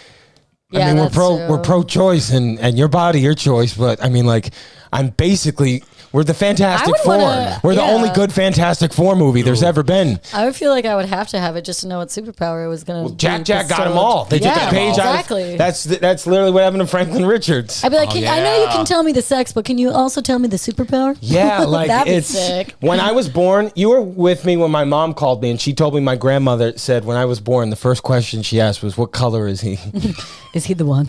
Yeah, I mean, that's we're true. pro-choice, and your body, your choice. But, I mean, like, I'm basically We're the Fantastic would Four. wanna- We're the yeah. only good Fantastic Four movie there's ever been. I would feel like I would have to have it just to know what superpower it was going to Jack got them all. They took Yeah, the page exactly. out. That's literally what happened to Franklin Richards. I'd be like, Oh, I know you yeah. can tell me the sex, but can you also tell me the superpower? Yeah, like That'd be it's sick. when I was born. You were with me when my mom called me, and she told me my grandmother said when I was born, the first question she asked was, "What color is he?" Is he the one?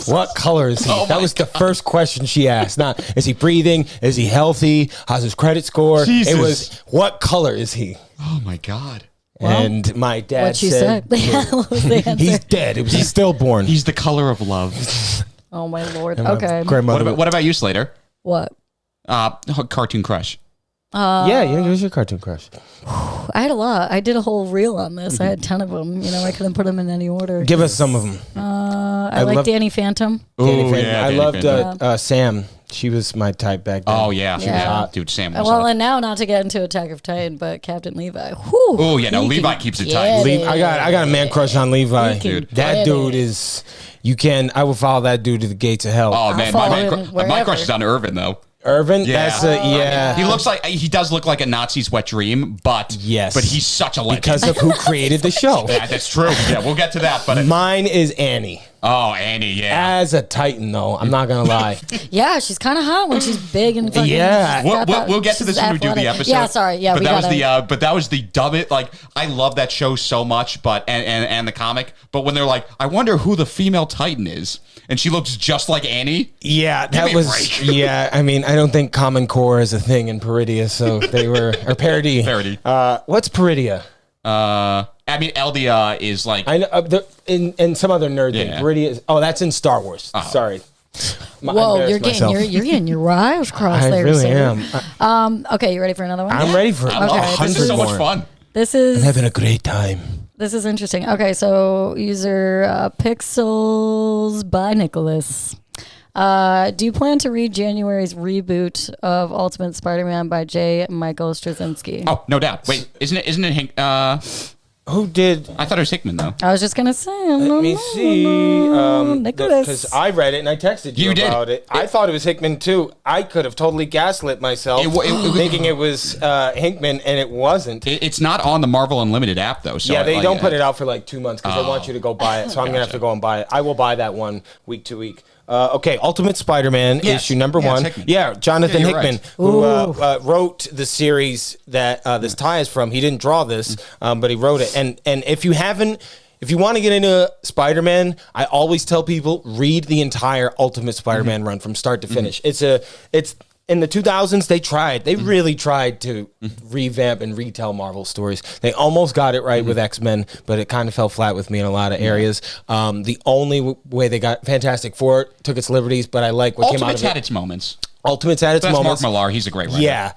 What color is he? Oh That my was the first question she asked. Not is he breathing? Is he healthy? How's his credit score? Jesus. It was what color is he? Oh my God. And my dad What you said, said? Yeah, what was the answer? "He's dead. It was he's stillborn." He's the color of love. Oh my lord. And my Okay. grandmother. What about you, Slater? What? Cartoon crush. Yeah, you was your cartoon crush. I had a lot. I did a whole reel on this. I had 10 of them. You know, I couldn't put them in any order. Give us some of them. I like love- Danny Phantom. Danny Ooh, Phantom. yeah, I Danny loved Phantom. Sam. She was my type back then. Oh yeah, Yeah. Dude, Sam was Well, hot. and now not to get into Attack of Titan, but Captain Levi. Oh yeah, no, Levi keeps it tight. I got a man crush on Levi. He can Dude. That get dude it. is. I would follow that dude to the gates of hell. Oh man, follow my him my wherever. crush is on Irvin though. Irvin. Yeah. That's yeah. He does look like a Nazi's wet dream, but Yes. but he's such a legend. Because of who created the show. yeah, that's true. Yeah, we'll get to that. But Mine is Annie. oh, Annie, yeah. As a Titan, though, I'm not gonna lie. Yeah, she's kind of hot when she's big and fucking. Yeah. she's got that- We'll get to she's this when we do the athletic. episode. Yeah, sorry. Yeah, but we that gotta. was the dumbest. Like I love that show so much, but and the comic. But when they're like, I wonder who the female Titan is, and she looks just like Annie. Yeah, me that a was. break. Yeah, I mean, I don't think Common Core is a thing in Peridia, so they were or Parody. Parody. What's Peridia? I mean, Eldia is like. I know in some other nerd thing. Yeah. Peridia is. Oh, that's in Star Wars. Sorry. I Whoa, embarrassed you're getting myself. you're getting your wires crossed I there. really sir. am. Okay, you ready for another one? I'm ready for I love it. This 100 is so much more. fun. This is Having a great time. This is interesting. Okay, so user Pixels by Nicholas. Do you plan to read January's reboot of Ultimate Spider-Man by J. Michael Straczynski? Oh, no doubt. Wait, isn't it Hank? Who did? I thought it was Hickman though. I was just gonna say. Let me see. Nicholas. Because I read it and I texted you, You did. about it. I thought it was Hickman too. I could have totally gaslit myself, thinking it was Hickman, and it wasn't. It's not on the Marvel Unlimited app though. So Yeah, they like, don't put it out for like 2 months because they want you to go buy it. So I'm gonna have to go and buy it. I will buy that one week to week. Okay, Ultimate Spider-Man Yes. issue number Yeah, it's 1. Hickman. Yeah, Jonathan Yeah, you're Hickman, right. who wrote the series that this tie is from. He didn't draw this, but he wrote it. And if you want to get into Spider-Man, I always tell people read the entire Ultimate Spider-Man run from start to finish. It's in the 2000s, they really tried to revamp and retell Marvel stories. They almost got it right with X-Men, but it kind of fell flat with me in a lot of areas. The only way they got Fantastic Four took its liberties, but I like what came out Ultimate's of it. had its moments. Ultimate's had its That's moments. Mark Millar. He's a great writer. Yeah.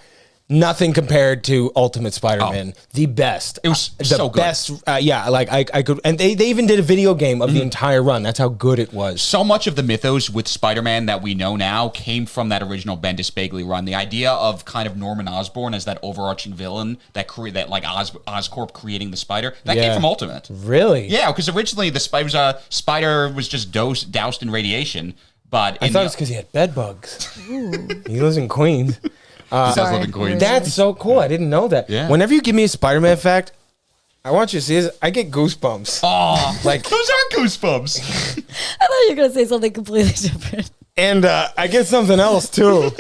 Nothing compared to Ultimate Spider-Man. The best. It was the so good. best. Yeah, like I could, and they even did a video game of the entire run. That's how good it was. So much of the mythos with Spider-Man that we know now came from that original Bendis Bagley run. The idea of kind of Norman Osborn as that overarching villain that like Oscorp creating the Spider that came from Ultimate. Really? Yeah, because originally the Spider was just doused in radiation, but I thought it was because he had bed bugs. He lives in Queens. he does Sorry. live in Queens. That's so cool. I didn't know that. Yeah. Whenever you give me a Spider-Man fact, I want you to see this. I get goosebumps. Aw, Like- those are goosebumps. I thought you were gonna say something completely different. And I get something else too.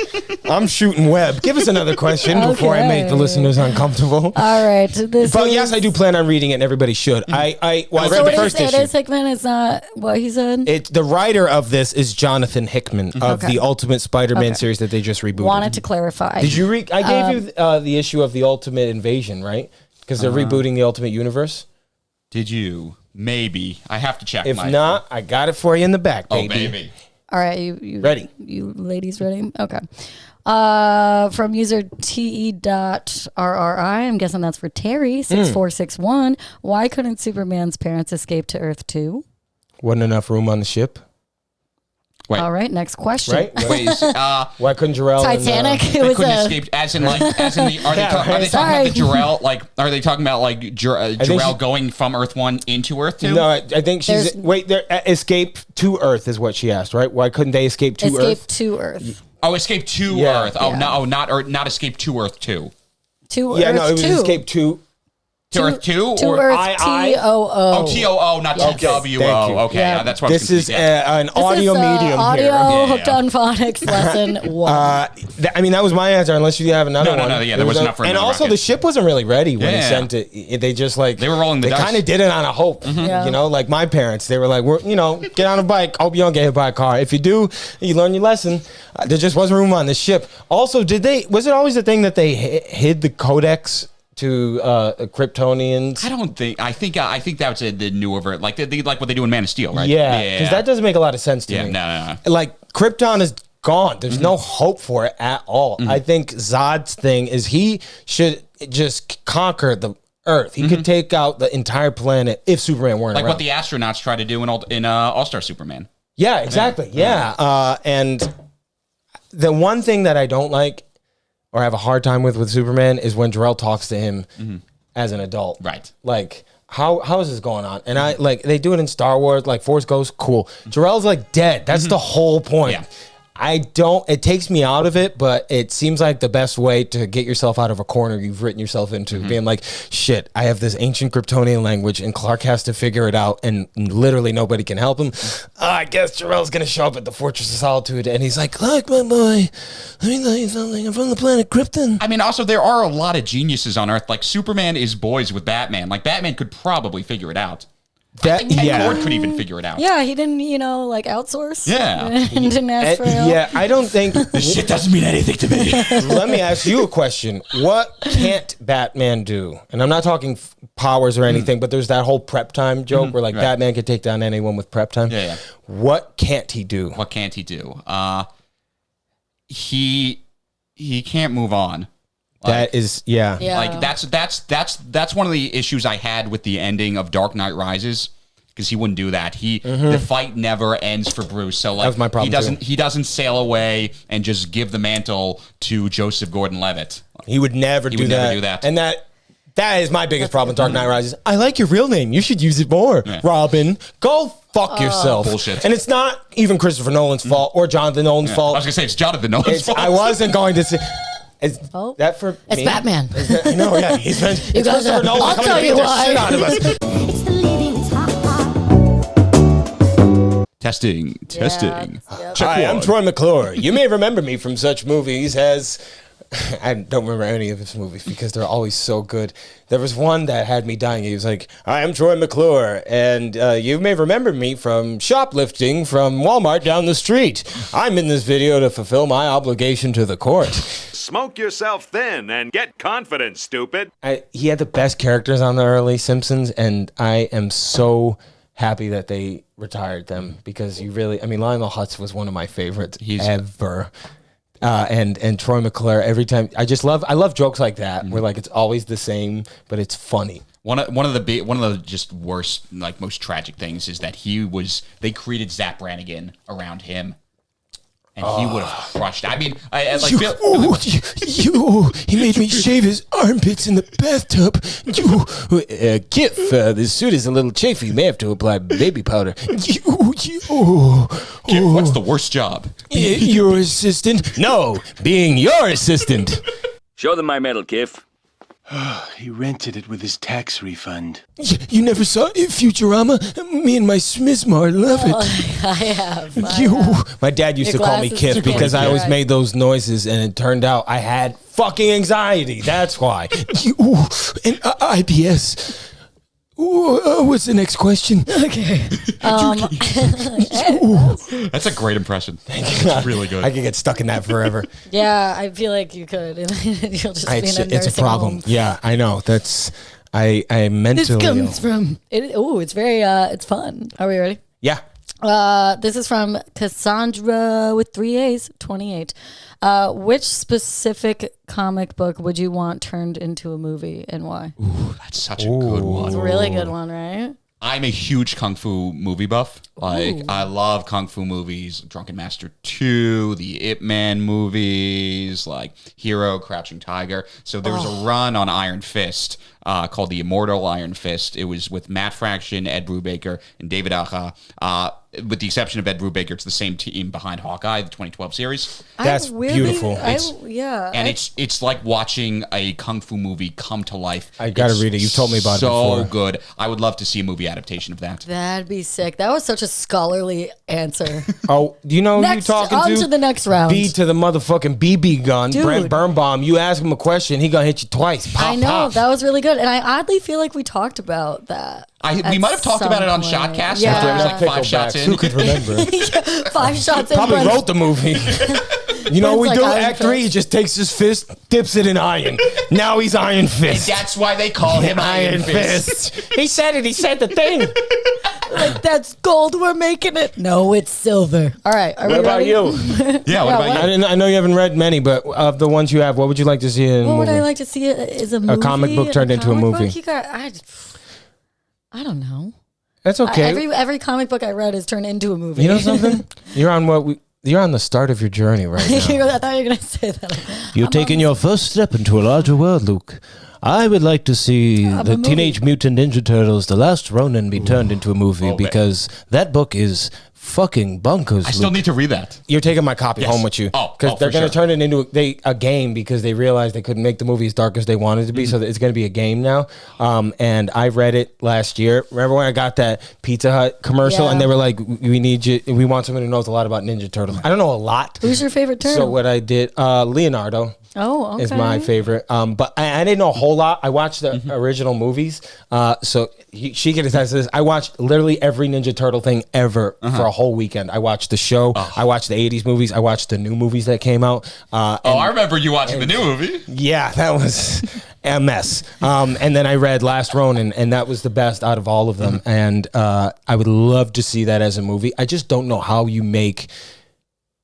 I'm shooting web. Give us another question before I make the Okay. listeners uncomfortable. All right, this But is, yes, I do plan on reading it, and everybody should. I read So the what first is it? issue. It is Hickman. It's not what he said. The writer of this is Jonathan Hickman of Okay. the Ultimate Spider-Man Okay. series that they just rebooted. Wanted to clarify. Did you read? I gave you the issue of the Ultimate Invasion, right? Because they're rebooting the Ultimate Universe. Did you? Maybe. I have to check. If not, I got it for you in the back, oh baby. baby. All right, you Ready. You ladies ready? Okay. From user te.rri, I'm guessing that's for Terry 6461. Why couldn't Superman's parents escape to Earth 2? Wasn't enough room on the ship, Wait. All right, next question. right? Wait, Why couldn't Jarell? and, Titanic. It they was couldn't a escape. As in the. Are they talking about the Sorry. Jarell? Like, are they talking about like Jarell she- going from Earth 1 into Earth 2? No, I think she's There's- wait. Escape to Earth is what she asked, right? Why couldn't they escape to escape Earth? to Earth. Oh, Escape to Yeah. Earth. Oh, Yeah. no, not Escape to Earth 2. To Yeah, Earth no, it was 2. Escape 2. To Earth 2? To or Earth I- TOO. Oh, TOO, not Yes. TWO. Thank you. Okay, Yeah. that's what I was This is confused. Yeah. an audio medium audio here. Yeah. hooked on phonics lesson 1. I mean, that was my answer. Unless you have another No, one. there was enough for And another also, rocket. the ship wasn't really ready when he Yeah. sent it. They just like They were rolling the They dice. kind of did it on a hope. Yeah. You know, like my parents. They were like, get on a bike. Hope you don't get hit by a car. If you do, you learn your lesson. There just wasn't room on the ship. Also, was it always the thing that they hid the codex to Kryptonians? I think that was the newer version. Like they like what they do in Man of Steel, right? Yeah, because that doesn't make a lot of sense to Yeah, me. no. Like Krypton is gone. There's no hope for it at all. I think Zod's thing is he should just conquer the Earth. He could take out the entire planet if Superman weren't Like around. what the astronauts try to do in All-Star Superman. Yeah, exactly. Yeah. And the one thing that I don't like or have a hard time with Superman is when Jor-El talks to him as an adult. Right. Like, how is this going on? And I like they do it in Star Wars, like Force Ghost, cool. Jor-El's like dead. That's the whole point. Yeah. It takes me out of it, but it seems like the best way to get yourself out of a corner you've written yourself into, being like, shit, I have this ancient Kryptonian language and Clark has to figure it out and literally nobody can help him. I guess Jor-El's going to show up at the Fortress of Solitude and he's like, look, my boy, let me tell you something. I'm from the planet Krypton. I mean, also there are a lot of geniuses on Earth. Like Superman is boys with Batman. Like Batman could probably figure it out. Ted Kord could even figure it out. Yeah, he didn't, like outsource. Yeah. And didn't ask for help. Yeah, I don't think... This shit doesn't mean anything to me. Let me ask you a question. What can't Batman do? And I'm not talking powers or anything, but there's that whole prep time joke where like right. Batman could take down anyone with prep time. Yeah. What can't he do? What can't he do? He can't move on. That is, yeah. Yeah. Like that's one of the issues I had with the ending of Dark Knight Rises, because he wouldn't do that. The fight never ends for Bruce. So like That was my problem, he doesn't sail away and just give the mantle to Joseph Gordon-Levitt. He would never do that. And that is my biggest problem with Dark Knight Rises. I like your real name. You should use it more. Yeah. Robin, go fuck yourself. Bullshit. And it's not even Christopher Nolan's fault or Jonathan Nolan's I fault. was gonna say it's Jonathan Nolan's fault. I wasn't going to say... Is Oh. that for It's me? Batman. I know, yeah. It's guys Christopher are- Nolan I'll coming tell to beat you the why. shit out of us. It's the living, it's hot. Testing. Yep. Check Hi, I'm one. Troy McClure. You may remember me from such movies as... I don't remember any of his movies because they're always so good. There was one that had me dying. He was like, "Hi, I'm Troy McClure, and you may remember me from shoplifting from Walmart down the street. I'm in this video to fulfill my obligation to the court." Smoke yourself thin and get confident, stupid. He had the best characters on the early Simpsons, and I am so happy that they retired them because Lionel Hutz was one of my favorites ever. And Troy McClure, every time I love jokes like that where like it's always the same, but it's funny. One of the just worst, like most tragic things is that they created Zap Brannigan around him, and he would have crushed. I mean, He made me shave his armpits in the bathtub. Kif, this suit is a little chafy. You may have to apply baby powder. Kip, what's the worst job? Your assistant? No, being your assistant. Show them my medal, Kiff. He rented it with his tax refund. You never saw Futurama? Me and my Smizmar love it. I have. My dad used Your to call me glasses Kif are because I always right. made those noises, and it turned out I had fucking anxiety. That's why. And IBS. What's the next question? Okay. That's a great impression. It's really good. I could get stuck in that forever. Yeah, I feel like you could. You'll just be in a It's a nursing problem. home. Yeah, I know. That's I mentally. This comes from it. Oh, it's very. It's fun. Are we ready? Yeah. This is from Cassandra with 3 A's, 28. Which specific comic book would you want turned into a movie and why? That's such a good one. It's a really good one, right? I'm a huge Kung Fu movie buff. Like, I love Kung Fu movies, Drunken Master 2, the Ip Man movies, like Hero, Crouching Tiger. So there was a run on Iron Fist called The Immortal Iron Fist. It was with Matt Fraction, Ed Brubaker, and David Aja. With the exception of Ed Brubaker, it's the same team behind Hawkeye, the 2012 series. That's beautiful. And it's like watching a kung fu movie come to life. I gotta read it. You've told me about it before. So good. I would love to see a movie adaptation of that. That'd be sick. That was such a scholarly answer. Oh, you know who you Next, talking on to? to the next round. B to the motherfucking BB gun. Dude. Brent Birnbaum. You ask him a question, he gonna hit you twice. Pop, I know, pop. that was really good. And I oddly feel like we talked about that. We might have talked about it on Shotcast. Yeah. After it was like 5 shots in. Who could remember? 5 shots in. Probably Brent's- wrote the movie. You know what we Brent's do? like Iron Act 3, he just takes his fist, dips it in iron. Now he's Iron And Fist. that's why they call him Iron Fist. He said it. He said the thing. Like, that's gold, we're making it. No, it's silver. All right. Are What we about ready? you? Yeah, what about you? I know you haven't read many, but of the ones you have, what would you like to see in a What would movie? I like to see? Is a movie? comic book turned into a comic movie. book? I don't know. That's okay. Every comic book I read is turned into a movie. You know something? You're on the start of your journey right now. I thought you were going to say that. You're taking your first step into a larger world, Luke. I would like to see the Teenage Mutant Ninja Turtles, The Last Ronin, be turned into a movie because that book is fucking bonkers. I still need to read that. You're taking my copy Yes. home with you. Oh, because they're for going to sure. turn it into a game because they realized they couldn't make the movie as dark as they wanted it to be. So it's going to be a game now. And I read it last year. Remember when I got that Pizza Hut commercial and they were like, we need you. We want someone who knows a lot about Ninja Turtles. I don't know a lot. Who's your favorite turtle? So what I did, Leonardo. Oh, okay. Is my favorite. But I didn't know a whole lot. I watched the original movies. So she can attest to this. I watched literally every Ninja Turtle thing ever for a whole weekend. I watched the show. I watched the 80s movies. I watched the new movies that came out. I remember you watching the new movie. Yeah, that was a mess. And then I read Last Ronin, and that was the best out of all of them. And I would love to see that as a movie. I just don't know how you make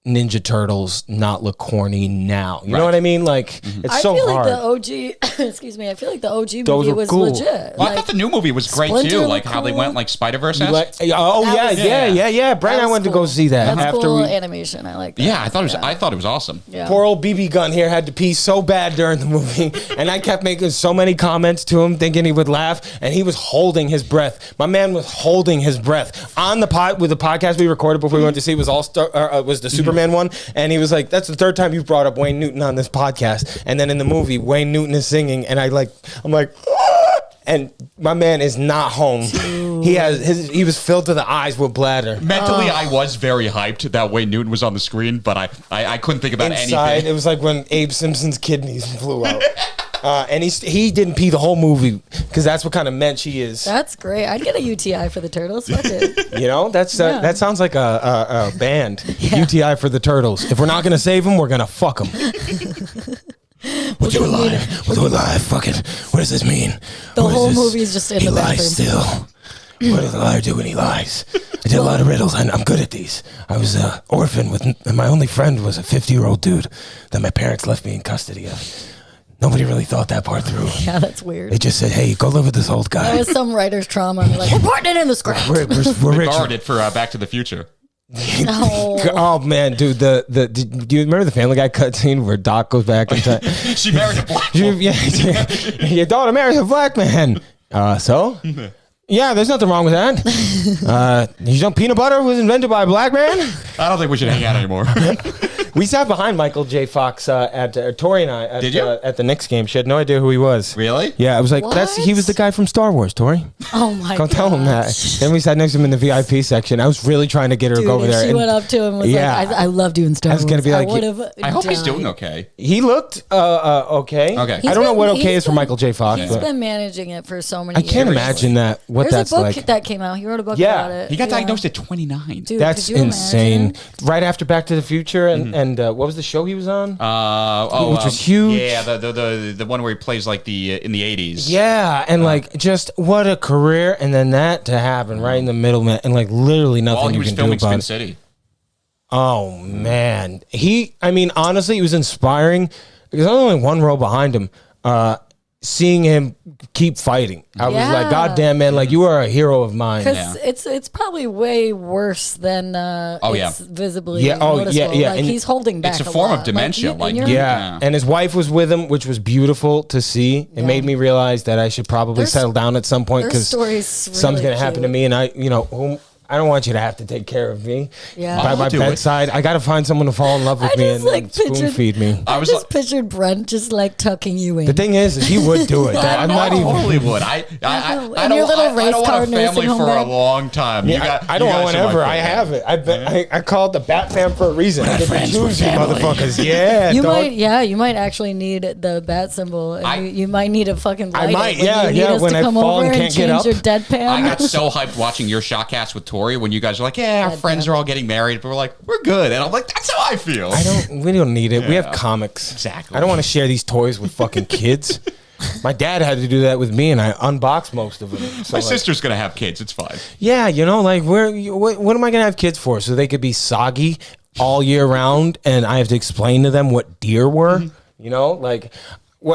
Ninja Turtles not look corny now. You know what I mean? Like, it's so hard. I feel like the OG, excuse me, I feel like the OG Those movie were was cool. legit. Well, I thought the new movie was great Splinter too. looked Like how they cool. went like Spider-Verse. Oh, That yeah. was- Brent and I went to go see that. That's after cool we animation. I like that. Yeah, I thought it was awesome. Yeah. Poor old BB Gun here had to pee so bad during the movie, and I kept making so many comments to him, thinking he would laugh, and he was holding his breath. My man was holding his breath on the with the podcast we recorded before we went to see was was the Superman one, and he was like, "That's the third time you've brought up Wayne Newton on this podcast," and then in the movie Wayne Newton is singing, and I'm like. And my man is not home. He was filled to the eyes with bladder. Mentally, I was very hyped that Wayne Newton was on the screen, but I couldn't think about Inside, anything. it was like when Abe Simpson's kidneys flew out. And he didn't pee the whole movie because that's what kind of mensch he is. That's great. I'd get a UTI for the turtles. Fuck it. You know, that sounds like a band. Yeah. UTI for the Turtles. If we're not gonna save them, we're gonna fuck them. We'll do it live. We'll do it live. Fuck it. What does this mean? The What is whole this? movie's just in He the lies bathroom. still. What does a liar do when he lies? I did a lot of riddles. I'm good at these. I was an orphan and my only friend was a 50-year-old dude that my parents left me in custody of. Nobody really thought that part through. Yeah, that's weird. They just said, "Hey, go live with this old guy." That was some writer's trauma. They're like, we're putting it in the script. We're rich. Guarded for Back to the Future. No. Oh man, dude! Do you remember the Family Guy cutscene where Doc goes back in time? She married a black woman. Your daughter marries a black man. So? Yeah, there's nothing wrong with that. You know, peanut butter was invented by a black man. I don't think we should hang out anymore. We sat behind Michael J. Fox at Tori and I at, Did you? At the Knicks game. She had no idea who he was. Really? Yeah, I was like, he was the guy from Star Wars, Tori. Oh my god. Go tell him that. Then we sat next to him in the VIP section. I was really trying to get her to Dude, go over if there. she and went up to him and was Yeah. like, I love doing Star I was Wars. gonna be like, I hope he's doing okay. He looked okay. Okay. I don't know what okay He's is for been- Michael J. Fox. He's but been managing it for so many I years. can't imagine what There's that's a book like. that came out. He wrote a book Yeah. about it. He got Yeah. diagnosed at 29. Dude, That's could you insane. imagine? Right after Back to the Future and what was the show he was on? Which was huge. Yeah, the one where he plays like in the 80s. Yeah, and like just what a career, and then that to happen right in the middle, man, and like literally nothing While he you was can do filming about Spin it. City. Oh man, honestly, it was inspiring because there's only one row behind him. seeing him keep fighting. I was Yeah. like, God damn, man, like you are a hero of mine. Because it's probably way worse than it's visibly noticeable. yeah. Like And he's holding back. It's a form lot. of dementia, and like, you're- Yeah. And his wife was with him, which was beautiful to see. It made me realize that I should probably settle down at some point their because story's something's really going to happen to cute. me. And I don't want you to have to take care of me Yeah. by I'll my do it. bedside. I got to find someone to fall in love with I me just, and, like, spoon pictured- feed me. I was just like- pictured Brent just like tucking you in. The thing is he would do it. I'm not even. Hollywood. I And your little race don't car want a family nursing home for a bag. long time. I don't want whenever. I have it. I call it the Bat Fam for a reason. I get to choose you motherfuckers. Yeah, You dog. you might actually need the bat symbol. And you might need a fucking light. I might, when yeah, you need yeah, us when to I come fall over and and can't get change up. your deadpan. I got so hyped watching your Shotcast with Tori when you guys were like, yeah, our friends are all getting married, but we're like, we're good. And I'm like, that's how I feel. We don't need it. We have comics. Exactly. I don't want to share these toys with fucking kids. My dad had to do that with me, and I unboxed most of them. So, My like, sister's going to have kids. It's fine. yeah, like, what am I gonna have kids for? So they could be soggy all year round, and I have to explain to them what deer were. Like.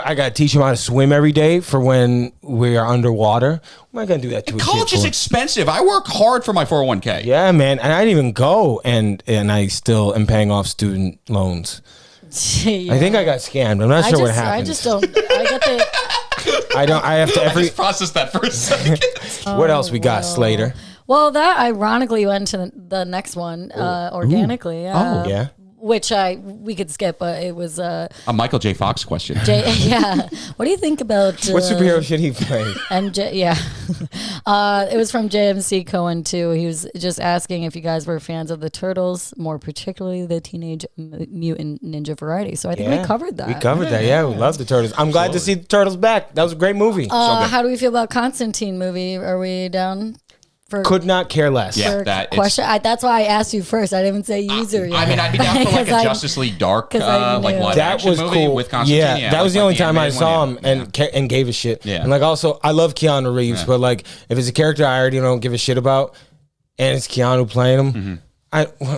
I got to teach them how to swim every day for when we are underwater. What am I going to do that to a kid College is for? expensive. I work hard for my 401k. Yeah, man. And I didn't even go, and I still am paying off student loans. Yeah. I think I got scammed. I'm not sure what happened. I just don't. I get the. I have to I every. just processed that for a second. What else we got, Slater? Well, that ironically went to the next one organically. Oh, yeah. Which we could skip, but it was A Michael J. Fox question. yeah. What do you think about What superhero should he play? it was from JMC Cohen too. He was just asking if you guys were fans of the Turtles, more particularly the Teenage Mutant Ninja variety. So I think we covered that. We covered that. Yeah, we love the Turtles. I'm glad to see the Turtles back. That was a great movie. How do we feel about Constantine movie? Are we down? For Could not care less. Yeah. for that is- question. That's why I asked you first. I didn't even say user yet. I mean, I'd be down for like a 'Cause I- Justice League Dark, 'cause I like knew. live That action was movie cool. with Constantine. Yeah, that was the only time I animated saw one, him yeah. and gave a shit. Yeah. And like also, I love Keanu Reeves, but like if it's a character I already don't give a shit about, and it's Keanu playing him,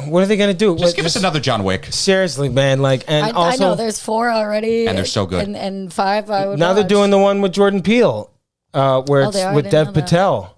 what are they gonna do? Just give us another John Wick. Seriously, man. Like, and I also know there's 4 already, And they're so good. And 5 I would. now they're watch. doing the one with Jordan Peele, where it's they are? I with didn't Dev know that. Patel.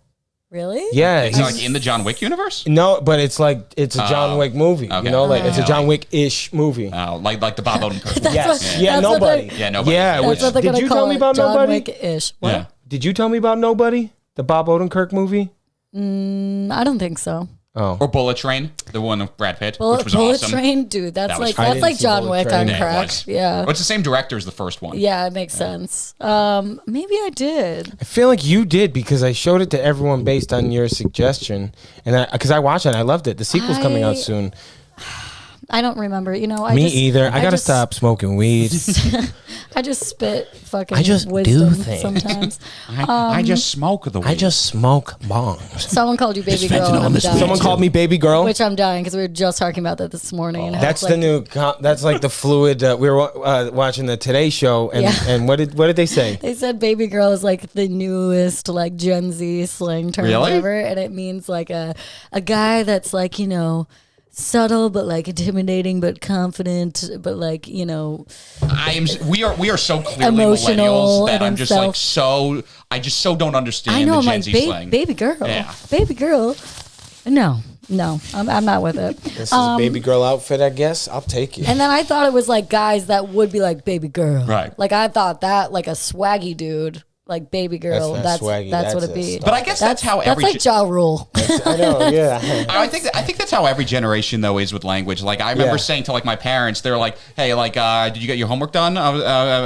Really? Yeah, It's like in the John Wick universe? no, but it's like it's a John Wick movie. okay. You know, like it's a Yeah, John like- Wick-ish movie. Like the Bob Odenkirk. Yes. what- Yeah. that's what Nobody. they- Yeah, nobody. Yeah. That's Which, what they're did gonna you call tell me it, about John Nobody? Wick-ish. What? Yeah. Did you tell me about Nobody? The Bob Odenkirk movie? I don't think so. Or Bullet Train, the one with Brad Pitt, which Bullet, was Bullet awesome. Train, dude. That's That was like fun. I that's didn't like see John Bullet Wick Train. on Yeah, it crack. was. Yeah. Well, it's the same director as the first one. Yeah, it makes sense. Maybe I did. I feel like you did because I showed it to everyone based on your suggestion, and because I watched it, I loved it. The sequel's coming out soon. I don't remember. You know, Me either. I gotta just- stop smoking weed. I just spit fucking I just do wisdom things. sometimes. I just smoke the weed. I just smoke bongs. Someone called you baby girl, and fentanyl I'm is dying. Someone called me baby girl. Which I'm dying because we were just talking about that this morning. And how That's it's the like- new. That's like the fluid. We were watching the Today Show, and Yeah. and what did they say? They said baby girl is like the newest like Gen Z slang term Really? ever, and it means like a guy that's like, you know, subtle but like intimidating but confident but like, you know, We are so clearly Emotional millennials that in I'm just like himself. I just so don't understand I know, the I'm Gen like Z slang. baby girl, Yeah. baby girl. No, I'm not with it. This is a baby girl outfit, I guess. I'll take it. And then I thought it was like guys that would be like baby girl, Right. Like I thought that like a swaggy dude. Like baby girl, not that's swaggy, what that's it'd a be. stalker. But I guess that's how every that's like Ja Rule. I know, yeah. I think that's how every generation though is with language. Like I remember Yeah. saying to like my parents, they're like, "Hey, like, did you get your homework done?" I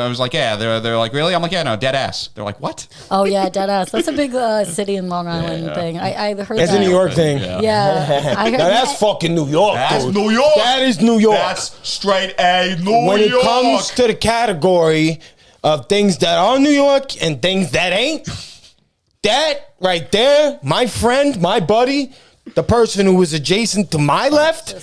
was like, "Yeah." They're like, "Really?" I'm like, "Yeah, no, dead ass." They're like, "What?" Oh yeah, dead ass. That's a big city in Long Island thing. I heard It's that. a New York thing. Yeah, I heard Now that's fucking New York, That's dude. New York. That is New York. That's straight A New When it York. comes to the category of things that are New York and things that ain't, that right there, my friend, my buddy, the person who was adjacent to my left,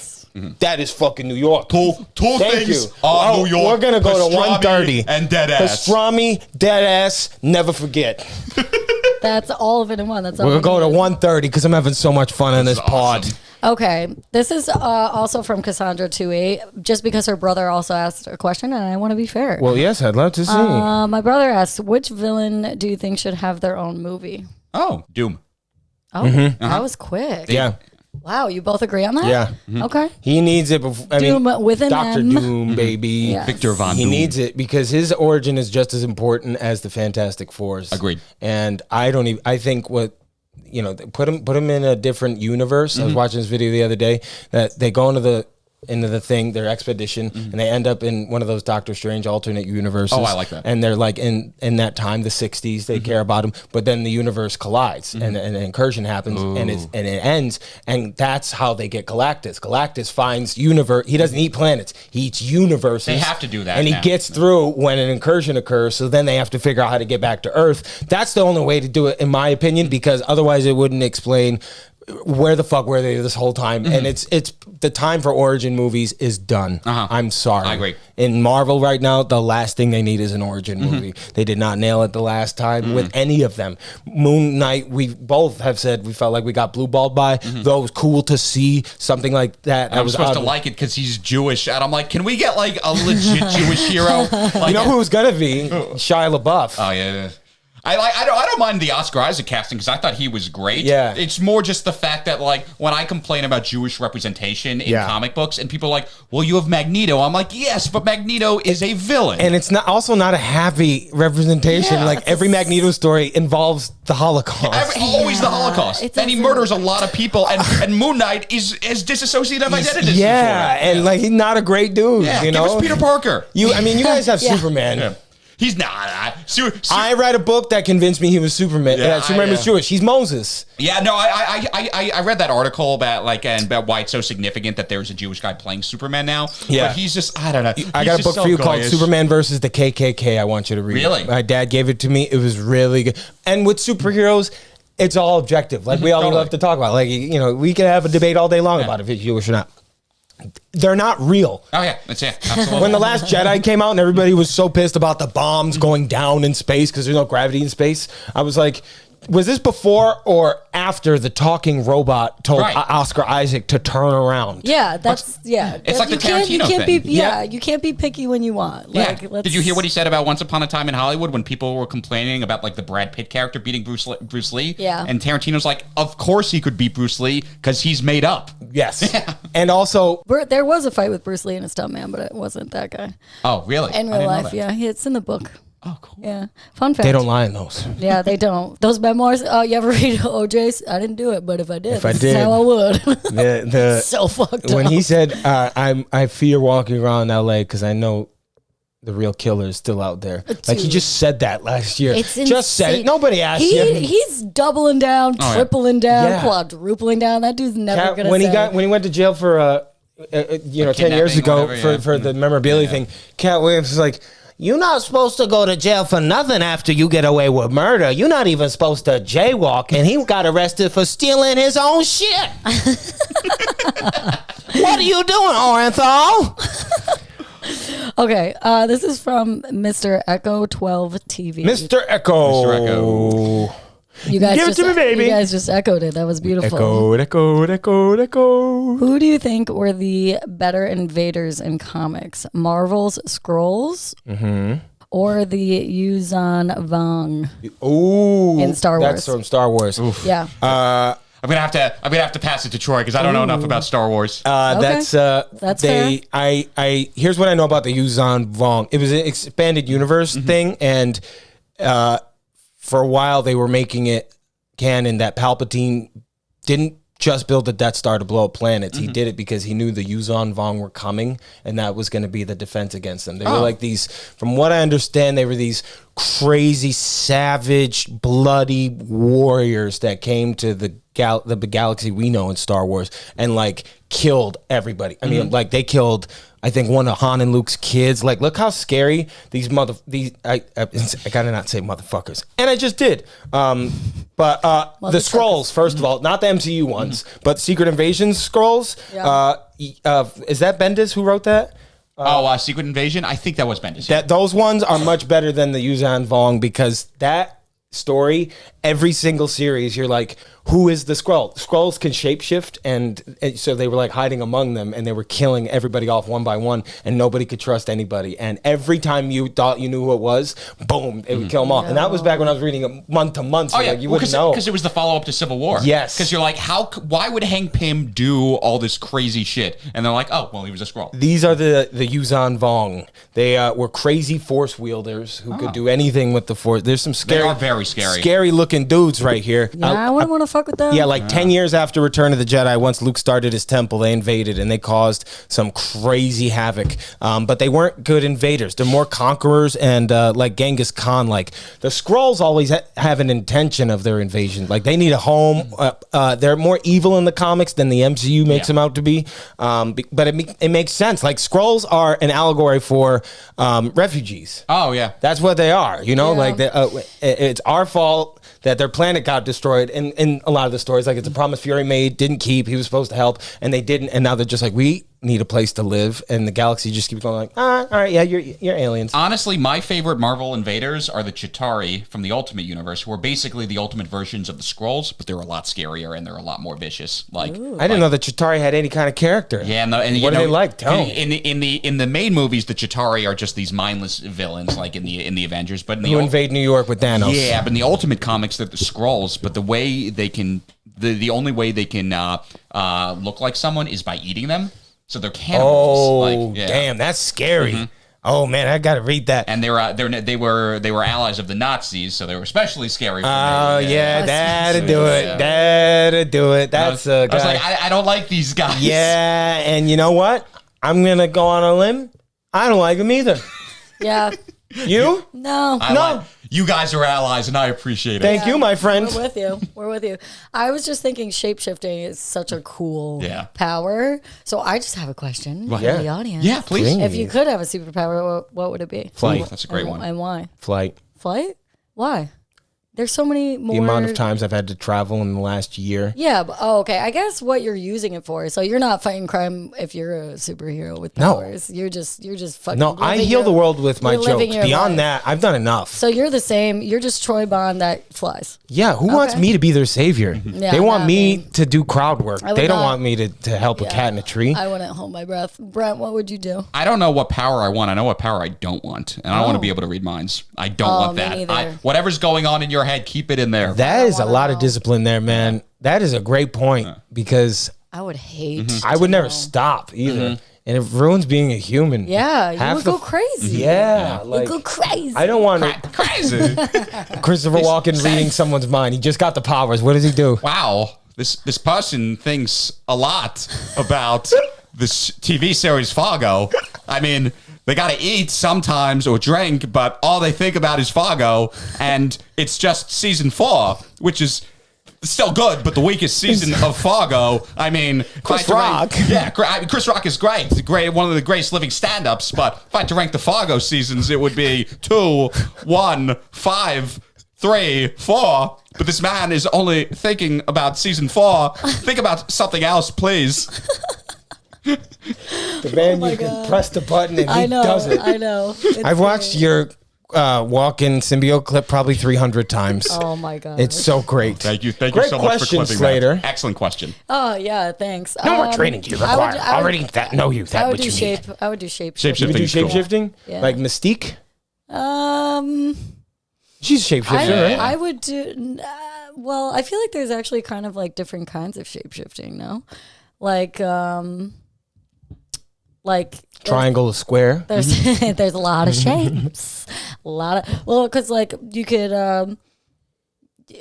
that is fucking New York. Two Thank things you. are Oh, New York. We're gonna go to Pastrami 1:30 and dead ass. Pastrami, dead ass, never forget. that's all of it in one. That's all. We're we gonna go to needed. 1:30 because I'm having so much fun on this is pod. awesome. Okay, this is also from Cassandra28, just because her brother also asked a question, and I want to be fair. Well, yes, I'd love to see. My brother asked, which villain do you think should have their own movie? Oh, Doom. Oh, that was quick. Yeah. Wow, you both agree on that? Yeah. Okay. He needs it before. Doom with an Dr. M. Doom, baby. Yes. Victor Von He Doom. needs it because his origin is just as important as the Fantastic Four's. Agreed. And I think what, put him in a different universe. I was watching this video the other day that they go into the thing, their expedition, and they end up in one of those Doctor Strange alternate universes. Oh, I like that. And they're like in that time, the 60s, they care about him, but then the universe collides and an incursion happens and it ends, and that's how they get Galactus. Galactus finds universe. He doesn't eat planets, he eats universes. They have to do that and he now. gets through when an incursion occurs, so then they have to figure out how to get back to Earth. That's the only way to do it, in my opinion, because otherwise it wouldn't explain where the fuck were they this whole time. And it's the time for origin movies is done. I'm sorry. I agree. In Marvel right now, the last thing they need is an origin movie. They did not nail it the last time with any of them. Moon Knight, we both have said we felt like we got blue balled by, though it was cool to see something like that. I was supposed to like it because he's Jewish, and I'm like, can we get like a legit Jewish hero? Like, you know who was gonna be? Shia LaBeouf. Oh yeah. I don't mind the Oscar Isaac casting because I thought he was great. Yeah. It's more just the fact that like when I complain about Jewish representation in comic books and people are like, well, you have Magneto. I'm like, yes, but Magneto is a villain. And it's not a happy representation. Yeah. Like every Magneto story involves the Holocaust. Always the Holocaust. It And he doesn't- murders a lot of people. And Moon Knight is as dissociative identity. Yeah, and like he's not a great dude. Yeah, you give know, us Peter Parker. You guys have Yeah. Superman. Yeah. He's not. I read a book that convinced me he was Superman. Yeah, Superman was Jewish. He's Moses. Yeah, no, I read that article about about why it's so significant that there's a Jewish guy playing Superman now. Yeah. But he's just, I don't know. I got a book for you called Superman versus the KKK. I want you to read. Really? My dad gave it to me. It was really good. And with superheroes, it's all objective. Like we all Totally. love to talk about. Like we can have a debate all day long about if he's Jewish or not. They're not real. Oh yeah, that's it. Absolutely. When The Last Jedi came out and everybody was so pissed about the bombs going down in space because there's no gravity in space, I was like, was this before or after the talking robot told Right. Oscar Isaac to turn around? Yeah, that's It's like the you Tarantino can't thing. Be, you can't be picky when you want. Like, yeah. Did you hear what he said about Once Upon a Time in Hollywood when people were complaining about like the Brad Pitt character beating Bruce Lee? Yeah. And Tarantino's like, of course he could beat Bruce Lee because he's made up. Yes. And also, There was a fight with Bruce Lee and a stuntman, but it wasn't that guy. Oh, really? In I real didn't know life, that. yeah, it's in the book. Oh, cool. Yeah, fun fact. they don't lie in those. Yeah, they don't. Those memoirs. Oh, you ever read OJ's? I didn't do it, but if I did, If I this did. is how I would. The So fucked when up. he said, I fear walking around LA because I know the real killer is still out there. Like he Dude. just said that last year. It's just said it. insane. Nobody asked you. He's doubling down, Oh, yeah. tripling down, Yeah. quadrupling down. That dude's never Cat, gonna when say. he went to jail for 10 years kidnapping, ago whatever, yeah. for the memorabilia thing, Cat Williams was like, you're not supposed to go to jail for nothing after you get away with murder. You're not even supposed to jaywalk. And he got arrested for stealing his own shit. What are you doing, Orenthal? Okay, this is from Mr. Echo 12 TV. Mr. Echo. Mr. Echo. You guys Give it just, to me, baby. You guys just echoed it. That was beautiful. Echo. Who do you think were the better invaders in comics? Marvel's Skrulls or the Yuzan Vong? Ooh. In Star That's Wars. from Star Wars. Yeah. I'm gonna have to pass it to Troy because I don't know enough about Star Wars. Okay. That's fair. Here's what I know about the Yuzan Vong. It was an expanded universe thing, and for a while they were making it canon that Palpatine didn't just build the Death Star to blow up planets. He did it because he knew the Yuzan Vong were coming, and that was going to be the defense against them. They were like these, from what I understand, they were these crazy, savage, bloody warriors that came to the galaxy we know in Star Wars and like killed everybody. I mean, like they killed, I think, one of Han and Luke's kids. Like, look how scary I gotta not say motherfuckers, and I just did. But the scrolls, first of all, not the MCU ones, but Secret Invasion scrolls. Yeah. Is that Bendis who wrote that? Secret Invasion? I think that was Bendis. That those ones are much better than the Yuzan Vong because that story, every single series, you're like, who is the Skrull? Skrulls can shapeshift, and so they were like hiding among them, and they were killing everybody off one by one, and nobody could trust anybody. And every time you thought you knew who it was, boom, it would kill them off. And that was back when I was reading it month to month. So like, you wouldn't know. Because it was the follow-up to Civil War. Yes. Because you're like, why would Hank Pym do all this crazy shit? And they're like, oh, well, he was a Skrull. These are the Yuzan Vong. They were crazy force wielders who could do anything with the force. There's some scary, They are very scary. scary looking dudes right here. Yeah, I wouldn't want to fuck with them. Yeah, like 10 years after Return of the Jedi, once Luke started his temple, they invaded and they caused some crazy havoc. But they weren't good invaders. They're more conquerors and like Genghis Khan. Like the Skrulls always have an intention of their invasion. Like they need a home. They're more evil in the comics than the MCU makes them out to be. But it makes sense. Like Skrulls are an allegory for refugees. Oh, yeah. That's what they are. You know, Yeah. like it's our fault that their planet got destroyed. In a lot of the stories, like it's a promise Fury made, didn't keep. He was supposed to help, and they didn't. And now they're just like, we need a place to live, and the galaxy just keeps going like, all right, yeah, you're aliens. Honestly, my favorite Marvel invaders are the Chitauri from the Ultimate Universe, who are basically the ultimate versions of the Skrulls, but they're a lot scarier and they're a lot more vicious. Like I didn't know that Chitauri had any kind of character. Yeah, and what are they like? Tell me. In the main movies, the Chitauri are just these mindless villains, like in the Avengers. But in Who invade New York with Thanos? Yeah, but in the Ultimate comics, they're the Skrulls. But the way they can, the only way they can look like someone is by eating them. So they're cannibals. Oh, damn, that's scary. Oh man, I gotta read that. And they were allies of the Nazis, so they were especially scary. For Oh me. yeah, that'd do it. That'd do it. That's a guy. I was like, I don't like these guys. Yeah, and you know what? I'm gonna go on a limb. I don't like him either. Yeah. You? No. You guys are allies, and I appreciate it. Thank you, my friend. We're with you. We're with you. I was just thinking shapeshifting is such a cool power. So I just have a question for the audience. Yeah, please. If you could have a superpower, what would it be? Flight. Ooh, that's a great one. And why? Flight. Flight? Why? There's so many more. The amount of times I've had to travel in the last year. Yeah. But, okay. I guess what you're using it for. So you're not fighting crime if you're a superhero with powers. You're just fucking. No, I heal the world with my you're living jokes. your Beyond life. that, I've done enough. So you're the same. You're just Troy Bond that flies. Yeah, who wants me to be their savior? Yeah, they want no, me I mean, to do crowd work. would They don't not- want me to help a cat in a tree. I wouldn't hold my breath. Brent, what would you do? I don't know what power I want. I know what power I don't want, and I don't want to be able to read minds. I don't want me that. neither. Whatever's going on in your head, keep it in there. That is a lot of discipline there, man. That is a great point because I would hate. I would never stop either. And it ruins being a human. Yeah, you Half would the- go crazy. Yeah. You Like, go crazy. I don't want Crazy. Christopher Walken reading someone's mind. He just got the powers. What does he do? Wow. This person thinks a lot about this TV series Fargo. I mean, they got to eat sometimes or drink, but all they think about is Fargo, and it's just season 4, which is still good, but the weakest season of Fargo. I mean, Chris Rock. Chris Rock is great. He's great, one of the greatest living stand-ups, but if I had to rank the Fargo seasons, it would be 2, 1, 5, 3, 4. But this man is only thinking about season 4. Think about something else, please. The man, you can press the button and he does it. I know. It's I've watched your walk-in symbiote clip probably 300 times. Oh my god. It's so great. Thank you Great so much for question, clipping Slater. that. Excellent question. Oh yeah, thanks. No more training you require. Already know you. I That would what do you need. shape. I would do shape. You would do Shapeshifting is cool. shapeshifting? Yeah. Like Mystique? Um, She's a shapeshifter, right? I would do. Well, I feel like there's actually kind of like different kinds of shapeshifting. No, like Triangle, a square. There's there's a lot of shapes, because like you could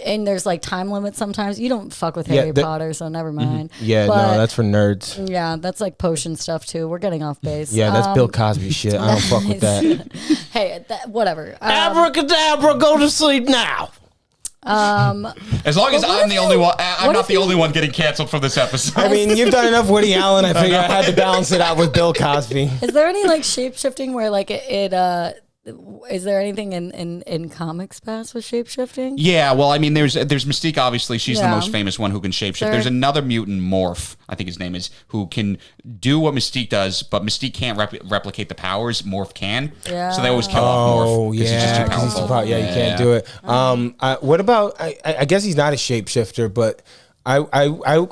and there's like time limits sometimes. You don't fuck with Harry Potter, so never mind. Yeah, But, no, that's for nerds. yeah, that's like potion stuff too. We're getting off base. Yeah, that's Bill Cosby shit. I don't fuck with that. Hey, whatever. Abracadabra, go to sleep now. As long as I'm the only one, I'm not the only one getting canceled for this episode. I mean, you've done enough Woody Allen. I figured I had to balance it out with Bill Cosby. Is there any like shape shifting where like it is there anything in comics past with shapeshifting? Yeah, well, I mean, there's Mystique, obviously. She's the Yeah. most famous one who can shapeshift. Sure. There's another mutant, Morph, I think his name is, who can do what Mystique does, but Mystique can't replicate the powers. Morph can. Yeah. So they always kill off Morph. Oh, 'cause he's just yeah. too 'cause he's powerful. too you can't do it. What about, I guess he's not a shapeshifter, but I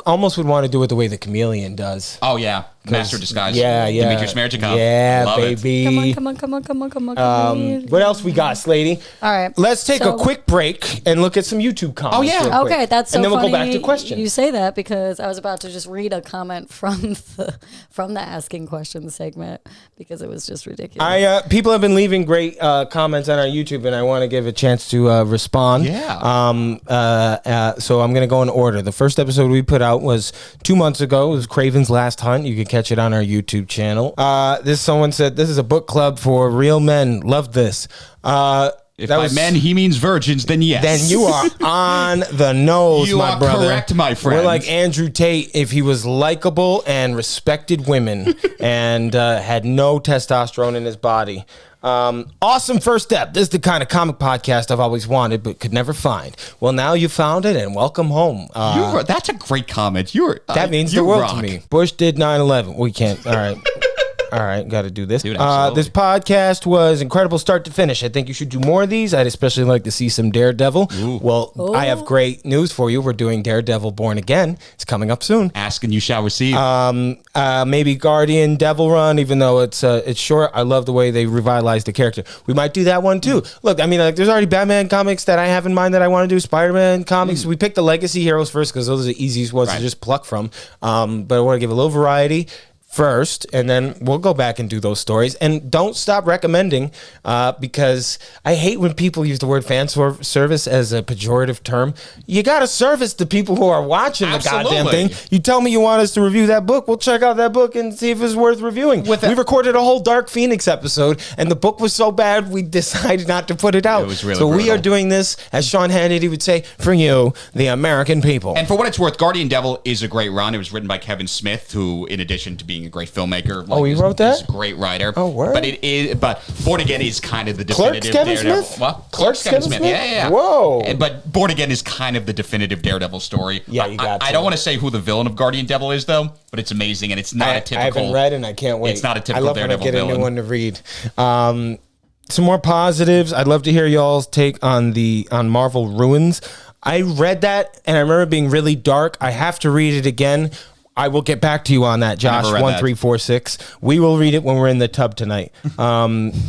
almost would want to do it the way the chameleon does. Oh, yeah. Master Disguise. Yeah. Demetrius Merchikov. Yeah, Love it. baby. Come on. What else we got, Slady? All right. Let's take So- a quick break and look at some YouTube comments. Oh, yeah. real quick. Okay, that's so and then we'll funny. go back to questions. You say that because I was about to just read a comment from the asking questions segment because it was just ridiculous. People have been leaving great comments on our YouTube, and I want to give a chance to respond. Yeah. So I'm going to go in order. The first episode we put out was 2 months ago. It was Craven's Last Hunt. You can catch it on our YouTube channel. Someone said this is a book club for real men. Love this. If by men he means virgins, then yes. Then you are on the nose, You my are brother. correct, my friend. We're like Andrew Tate if he was likable and respected women and had no testosterone in his body. Awesome first step. This is the kind of comic podcast I've always wanted but could never find. Well, now you found it, and welcome home. That's a great comment. That means you the world rock. to me. Bush did 9/11. We can't. All right. All right, got to do this. Dude, absolutely. This podcast was incredible start to finish. I think you should do more of these. I'd especially like to see some Daredevil. Ooh. Well, I have great news for you. We're doing Daredevil Born Again. It's coming up soon. Ask and you shall receive. Maybe Guardian Devil Run, even though it's short. I love the way they revitalized the character. We might do that one too. Look, I mean, like, there's already Batman comics that I have in mind that I want to do. Spider-Man comics. We picked the legacy heroes first because those are the easiest ones to just pluck from. But I want to give a little variety first, and then we'll go back and do those stories. And don't stop recommending, because I hate when people use the word fan service as a pejorative term. You got to service the people who are watching the goddamn thing. You tell me you want us to review that book, we'll check out that book and see if it's worth reviewing. We recorded a whole Dark Phoenix episode, and the book was so bad we decided not to put it out. It was really so we brutal. are doing this, as Sean Hannity would say, for you, the American people. And for what it's worth, Guardian Devil is a great run. It was written by Kevin Smith, who, in addition to being a great filmmaker, he wrote that? He's a great writer. Oh, word. But Born Again is kind of the Clerks definitive Kevin Daredevil. Smith? What? Clerks Kevin Smith? Yeah. Whoa. But Born Again is kind of the definitive Daredevil story. Yeah, you got I to. don't want to say who the villain of Guardian Devil is, though, but it's amazing, and it's not a typical. I haven't read, and I can't wait. It's not a typical I love Daredevil when I get villain. a new one to read. Some more positives. I'd love to hear y'all's take on Marvel Ruins. I read that, and I remember it being really dark. I have to read it again. I will get back to you on that, Josh. Never read 1346. We will read it when we're in the tub tonight.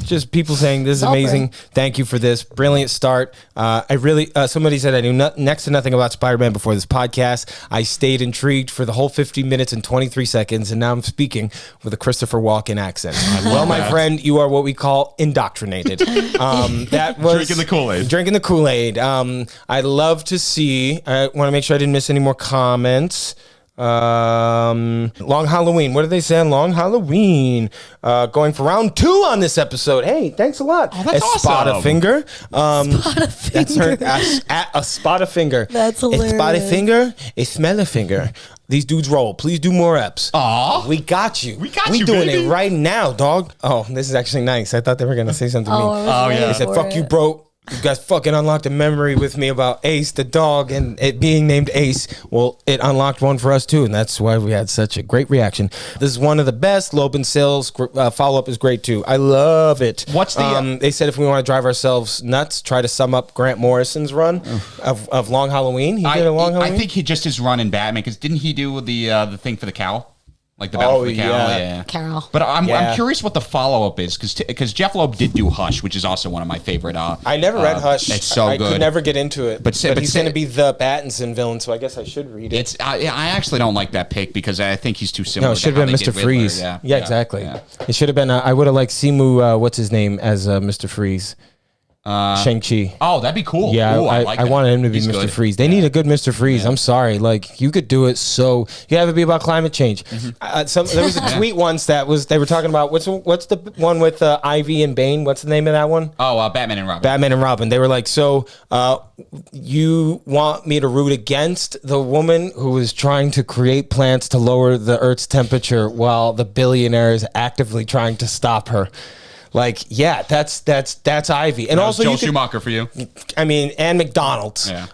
Just people saying this is amazing. Thank you for this brilliant start. I really. Somebody said I knew next to nothing about Spider-Man before this podcast. I stayed intrigued for the whole 50 minutes and 23 seconds, and now I'm speaking with a Christopher Walken accent. Well, my friend, you are what we call indoctrinated. That was Drinking the Kool-Aid. Drinking the Kool-Aid. I'd love to see. I want to make sure I didn't miss any more comments. Long Halloween. What did they say on Long Halloween? Going for round 2 on this episode. Hey, thanks a lot. Oh, that's awesome. Spot a finger. Spot a finger. That's her. A spot a finger. That's A spot a hilarious. finger. A smell a finger. These dudes roll. Please do more eps. Aw. We got you. We got we you, doing baby. it right now, dog. Oh, this is actually nice. I thought they were going to say something mean. Yeah. They said, fuck you, bro. You guys fucking unlocked a memory with me about Ace, the dog, and it being named Ace. Well, it unlocked one for us, too, and that's why we had such a great reaction. This is one of the best. Loeb and Sales follow-up is great, too. I love it. What's the... They said if we want to drive ourselves nuts, try to sum up Grant Morrison's run of Long Halloween. He did a Long Halloween? I think he just his run in Batman, because didn't he do the thing for the cow? Like the battle for the cow? Yeah. Carol. But I'm curious what the follow-up is, because Jeff Loeb did do Hush, which is also one of my favorite. I never read Hush. It's so I good. could never get into it. But he's say- going to be the Pattinson villain, so I guess I should read it. I actually don't like that pick, because I think he's too similar. No, it should have been Mr. Freeze. Yeah, exactly. Yeah. It should have been. I would have liked Simu. What's his name as Mr. Freeze? Shang-Chi. Oh, that'd be cool. Yeah, Ooh, I like I that. wanted him to be He's Mr. good. Freeze. They need a good Mr. Freeze. I'm sorry. Like, you could do it so... You have it be about climate change. There was a tweet once that was... They were talking about... What's the one with Ivy and Bane? What's the name of that one? Oh, Batman and Robin. Batman and Robin. They were like, so you want me to root against the woman who is trying to create plants to lower the Earth's temperature while the billionaire is actively trying to stop her? Like, yeah, that's Ivy. And That also was Joel you could, Schumacher for you. I mean, and McDonald's. Yeah.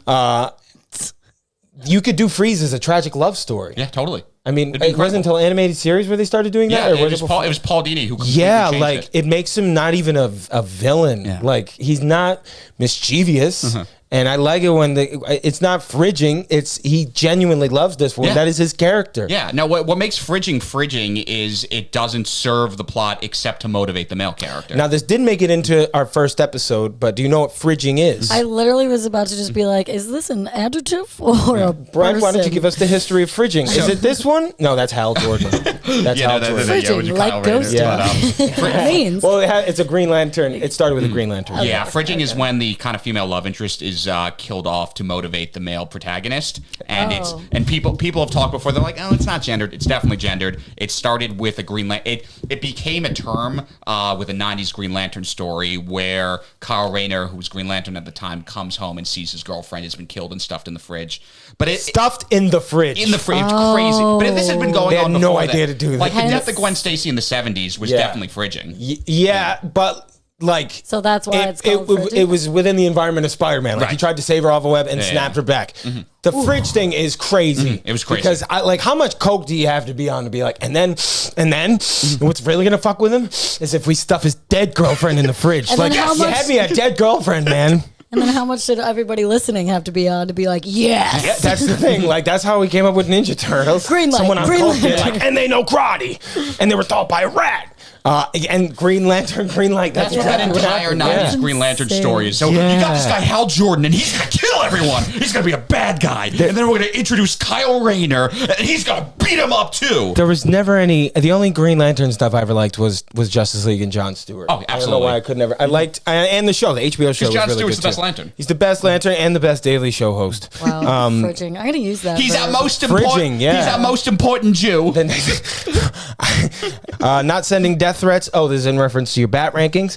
You could do Freeze as a tragic love story. Yeah, totally. I mean, It'd be it wasn't until animated series where they started doing Yeah, that? Or it was Paul Dini who completely changed like it makes him not even a villain. Yeah. Like he's not mischievous. And I like it when it's not fridging. It's he genuinely loves this one. Yeah. That is his character. Yeah. No, what makes fridging is it doesn't serve the plot except to motivate the male character. Now this didn't make it into our first episode, but do you know what fridging is? I literally was about to just be like, is this an adjective or a Brent, why don't you person? give us the history of fridging? Is it this one? No, that's Hal Jordan. That's Hal Jordan. Fridging, like ghosting. Yeah. It means. Well, it's a Green Lantern. It started with a Green Lantern. Yeah, fridging is when the kind of female love interest is killed off to motivate the male protagonist, and people have talked before. They're like, oh, it's not gendered. It's definitely gendered. It started with a Green Lantern. It became a term with a '90s Green Lantern story where Kyle Rayner, who was Green Lantern at the time, comes home and sees his girlfriend has been killed and stuffed in the fridge. But Stuffed in the fridge. In the fridge, crazy. But this had been going They had on. no before idea that. to do that. Like the Hence- death of Gwen Stacy in the '70s was definitely fridging. Yeah, but like So that's why it's called fridging? it was within the environment of Spider-Man. Like he Right. tried to save her off a web and Yeah, snapped yeah. her back. The fridge thing is crazy. It was crazy. Because how much coke do you have to be on to be like, and then what's really gonna fuck with him is if we stuff his dead girlfriend in the fridge. And Like then how you much- had me a dead girlfriend, man. And then how much did everybody listening have to be on to be like, yes? Yeah, that's the thing. Like that's how we came up with Ninja Turtles. Green light, Someone on green coke did, light. like, and they know karate, and they were taught by a rat. And Green Lantern, green light. That's What that exactly what entire happened. 90s Yeah. Green Lantern Insane. story is. So you got this guy Hal Jordan, and he's gonna kill everyone. He's gonna be a bad guy, and then we're gonna introduce Kyle Rayner, and he's gonna beat him up too. There was never any. The only Green Lantern stuff I ever liked was Justice League and John Stewart. Oh, I don't know absolutely. why I could never. I liked and the show, the HBO show. Was John really Stewart's good the best too. Lantern. He's the best Lantern and the best Daily Show host. Wow, fridging. I'm gonna use that. He's for- our most Fridging, important. yeah. He's our most important Jew. Then, not sending death threats. Oh, this is in reference to your bat rankings.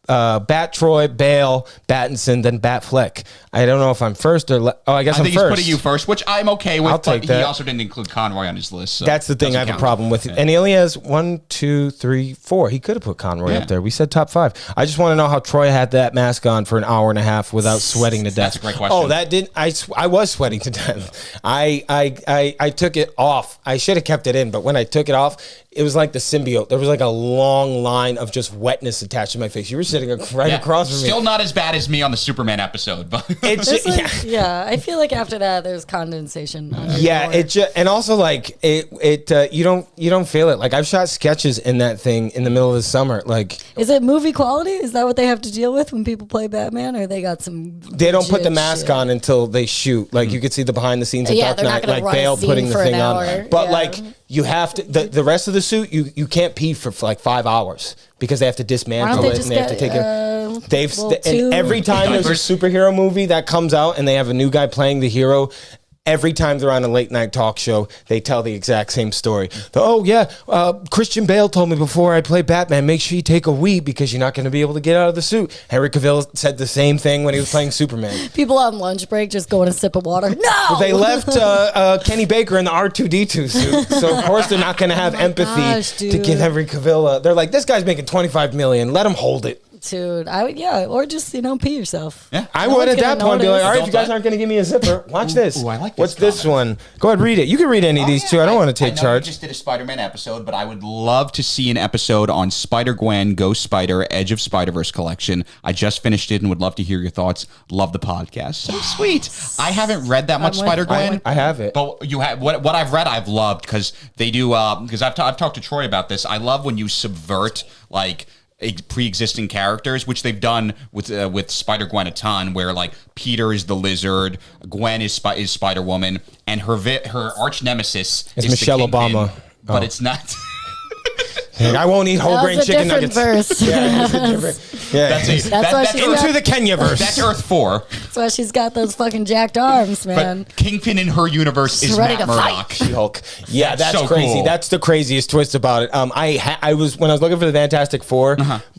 Bat Troy, Bale, Battinson, then Bat Fleck. I don't know if I'm first or I guess I I'm think he's first. putting you first, which I'm okay with. I'll take but that. he also didn't include Conroy on his list. So That's the thing I have doesn't a count. problem with. Yeah. And he only has 1, 2, 3, 4. He could have put Conroy up there. We said top 5. I just want to know how Troy had that mask on for an hour and a half without sweating to death. That's a great question. Oh, that didn't. I was sweating to death. I took it off. I should have kept it in, but when I took it off, it was like the symbiote. There was like a long line of just wetness attached to my face. You were sitting right Yeah. across from me. Still not as bad as me on the Superman episode, but It's There's like- yeah. yeah, I feel like after that, there's condensation. on your Yeah, lower. it just and also like you don't feel it. Like I've shot sketches in that thing in the middle of the summer. Like Is it movie quality? Is that what they have to deal with when people play Batman, or they got some? they don't put the legit mask shit? on until they shoot. Like you could see the behind the scenes of Yeah, Dark they're not Knight, gonna like run a Bale scene putting the for an thing on. hour. But Yeah. like you have to the rest of the suit you can't pee for like 5 hours because they have to Why dismantle don't it they just and they have to get? take it. They've well, and every time there's a Diapers. superhero movie that comes out and they have a new guy playing the hero. Every time they're on a late night talk show, they tell the exact same story. Christian Bale told me before I play Batman, make sure you take a wee because you're not going to be able to get out of the suit. Henry Cavill said the same thing when he was playing Superman. People on lunch break just going a sip of water. No, They left Kenny Baker in the R2D2 suit, so of course they're not going to have empathy gosh, to dude. give Henry Cavill. They're like, this guy's making $25 million. Let him hold it. dude. I would, yeah, or just pee yourself. Yeah. I No would one's at that gonna point be like, notice. all right, if you guys aren't going to give me a zipper, watch this. ooh, I like this What's this comment. one? Go ahead, read it. You can read any of these too. I don't want to take I know charge. You just did a Spider-Man episode, but I would love to see an episode on Spider-Gwen, Ghost Spider, Edge of Spider-Verse collection. I just finished it and would love to hear your thoughts. Love the podcast. So sweet. I haven't read that much with- Spider-Gwen. I have it. But you have what I've read. I've loved because they do. Because I've talked to Troy about this. I love when you subvert like pre-existing characters, which they've done with Spider-Gwen a ton, where like Peter is the Lizard, Gwen is Spider-Woman, and her arch nemesis It's is Michelle the Kingpin, Obama. but Oh. it's not. I won't eat whole That grain was a chicken different nuggets. verse. Yeah, it's a different. Yeah, That's why she's into got- the Kenya verse. That's Earth 4. That's why she's got those fucking jacked arms, man. But Kingpin in her universe She's is ready Matt to fight. Murdock. She-Hulk. Yeah, that's so crazy. cool. That's the craziest twist about it. I was when I was looking for the Fantastic Four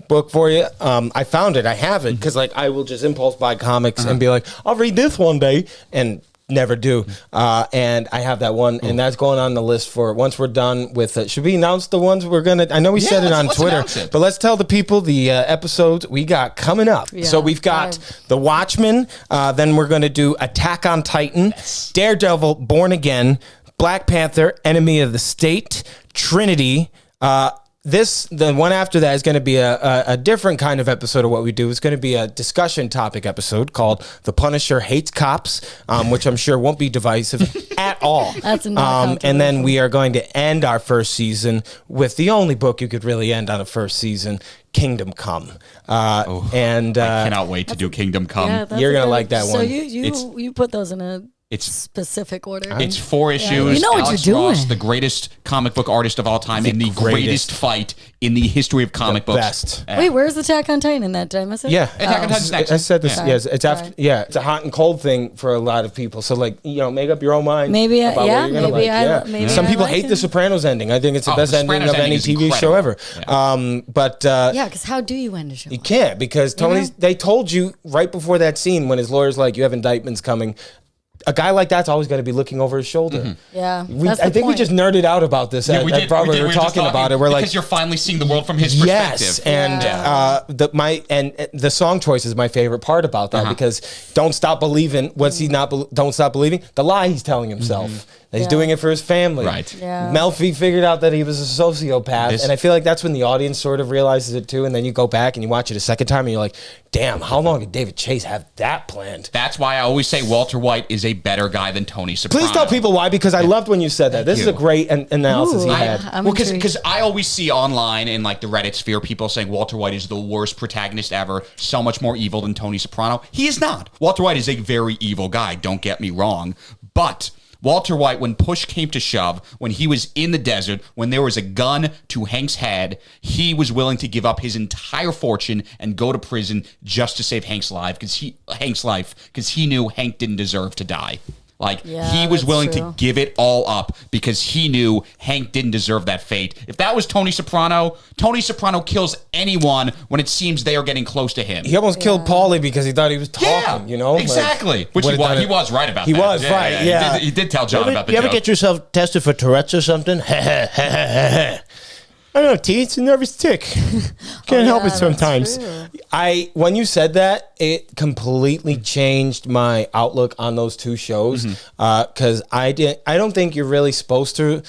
book for you. I found it. I have it because like I will just impulse buy comics and be like, I'll read this one day and. never do. And I have that one, and that's going on the list for once we're done with it. Should we announce the ones we're going to? I know we said it on Twitter, but let's tell the people the episodes we got coming up. Yeah, so we've got The Watchmen, then we're going to do Attack on Titan, Daredevil, Born Again, Black Panther, Enemy of the State, Trinity. The one after that is going to be a different kind of episode of what we do. It's going to be a discussion topic episode called The Punisher Hates Cops, which I'm sure won't be divisive at all. That's not and then we are going to end our first season with the only book you could really end on a first season, Kingdom Come. And I cannot wait to do Kingdom Come. Yeah, you're going to like that one. So you put those in a specific order. It's 4 issues. Yeah. You know what Alex you're doing. Ross, the greatest comic book artist of all time, in the greatest fight in the history of comic books. Best. Wait, where's Attack on Titan in that? Did I miss it? Yeah, Attack on Titan's next. I said this. Yeah. Yes, it's after. Yeah, it's a hot and cold thing for a lot of people. So make up your own mind. Maybe, about what you're gonna maybe like. maybe Some I people like hate it. the Sopranos ending. I think it's the best The ending Sopranos of any ending is TV show ever. incredible. Because how do you end a show? You can't, because Tony's. They told you right before that scene when his lawyer's like, "You have indictments coming." A guy like that's always going to be looking over his shoulder. Mm-hmm. Yeah, I think we just nerded out about this. Yeah, we did. We were talking about it. We're like, because you're finally seeing the world from his perspective. yes, and the song choice is my favorite part about that because don't stop believing. What's he not? Don't stop believing the lie he's telling himself. That he's doing it for his family. Right. Yeah. Melfi figured out that he was a sociopath, and I feel like that's when the audience sort of realizes it too. And then you go back and you watch it a second time, and you're like, "Damn, how long did David Chase have that planned?" That's why I always say Walter White is a better guy than Tony Soprano. Please tell people why, because I loved when you said that. This is a great analysis he had. Because I always see online in like the Reddit sphere people saying Walter White is the worst protagonist ever, so much more evil than Tony Soprano. He is not. Walter White is a very evil guy, don't get me wrong, but Walter White, when push came to shove, when he was in the desert, when there was a gun to Hank's head, he was willing to give up his entire fortune and go to prison just to save Hank's life because he knew Hank didn't deserve to die. He was willing to give it all up because he knew Hank didn't deserve that fate. If that was Tony Soprano kills anyone when it seems they are getting close to him. He almost killed Paulie because he thought he was talking, Exactly. Which he was right about that. He was, right, yeah. He did tell John about the You joke. ever get yourself tested for Tourette's or something? I don't know, T. It's a nervous tick. Can't help it sometimes. When you said that, it completely changed my outlook on those two shows because I don't think you're really supposed to.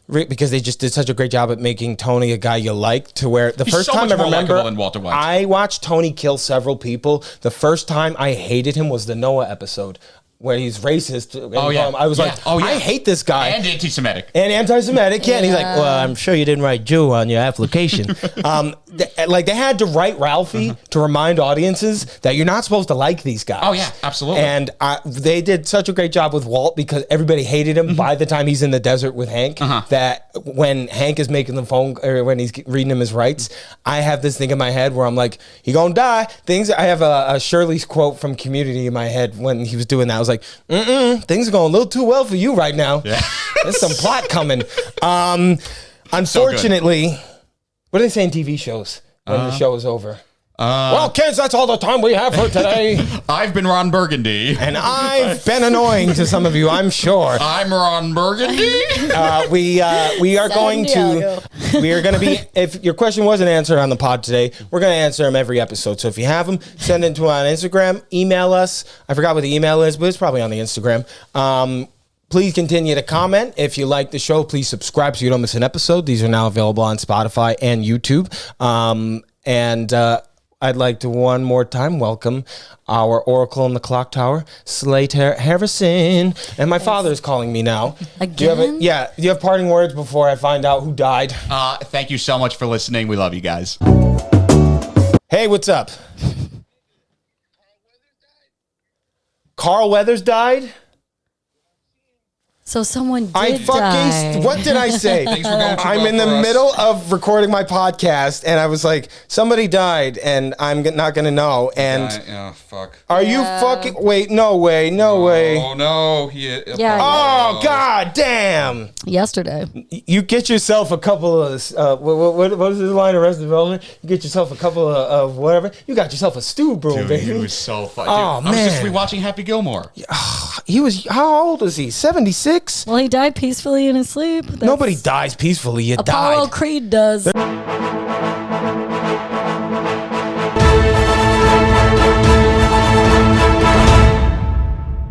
Because they just did such a great job at making Tony a guy you like, to where the first time I remember than Walter White. I watched Tony kill several people. The first time I hated him was the Noah episode, where he's racist. I was like, I hate this guy. And anti-Semitic. And anti-Semitic, yeah. And he's like, well, I'm sure you didn't write Jew on your application. They had to write Ralphie to remind audiences that you're not supposed to like these guys. Oh, yeah, absolutely. And they did such a great job with Walt because everybody hated him by the time he's in the desert with Hank, that when Hank is making the phone, or when he's reading him his rights, I have this thing in my head where I'm like, he gonna die. I have a Shirley's quote from Community in my head when he was doing that. I was like, things are going a little too well for you right now. Yeah. There's some plot coming. Unfortunately, what do they say in TV shows when the show is over? Well, kids, that's all the time we have for today. I've been Ron Burgundy. And I've been annoying to some of you, I'm sure. I'm Ron Burgundy. We are going to be, if your question wasn't answered on the pod today, we're going to answer them every episode. So if you have them, send it to on Instagram, email us. I forgot what the email is, but it's probably on the Instagram. Please continue to comment. If you like the show, please subscribe so you don't miss an episode. These are now available on Spotify and YouTube. I'd like to one more time welcome our Oracle in the Clock Tower, Slater Harrison. And my father is calling me now. Again? Do you have parting words before I find out who died? Thank you so much for listening. We love you guys. Hey, what's up? Carl Weathers died? So someone did die. What did I say? Things were going too I'm well in the for us. middle of recording my podcast, and I was like, somebody died, and I'm not going to know. And fuck. are you fucking? Wait, no way. Oh no, Oh god damn! Yesterday. You get yourself a couple of what was his line of Arrested Development? You get yourself a couple of whatever. You got yourself a stew broom, Dude, baby. he was so funny. Oh, I was just man. rewatching Happy Gilmore. He was, how old is he? 76? Well, he died peacefully in his sleep. Nobody dies peacefully. You Apollo died. Creed does.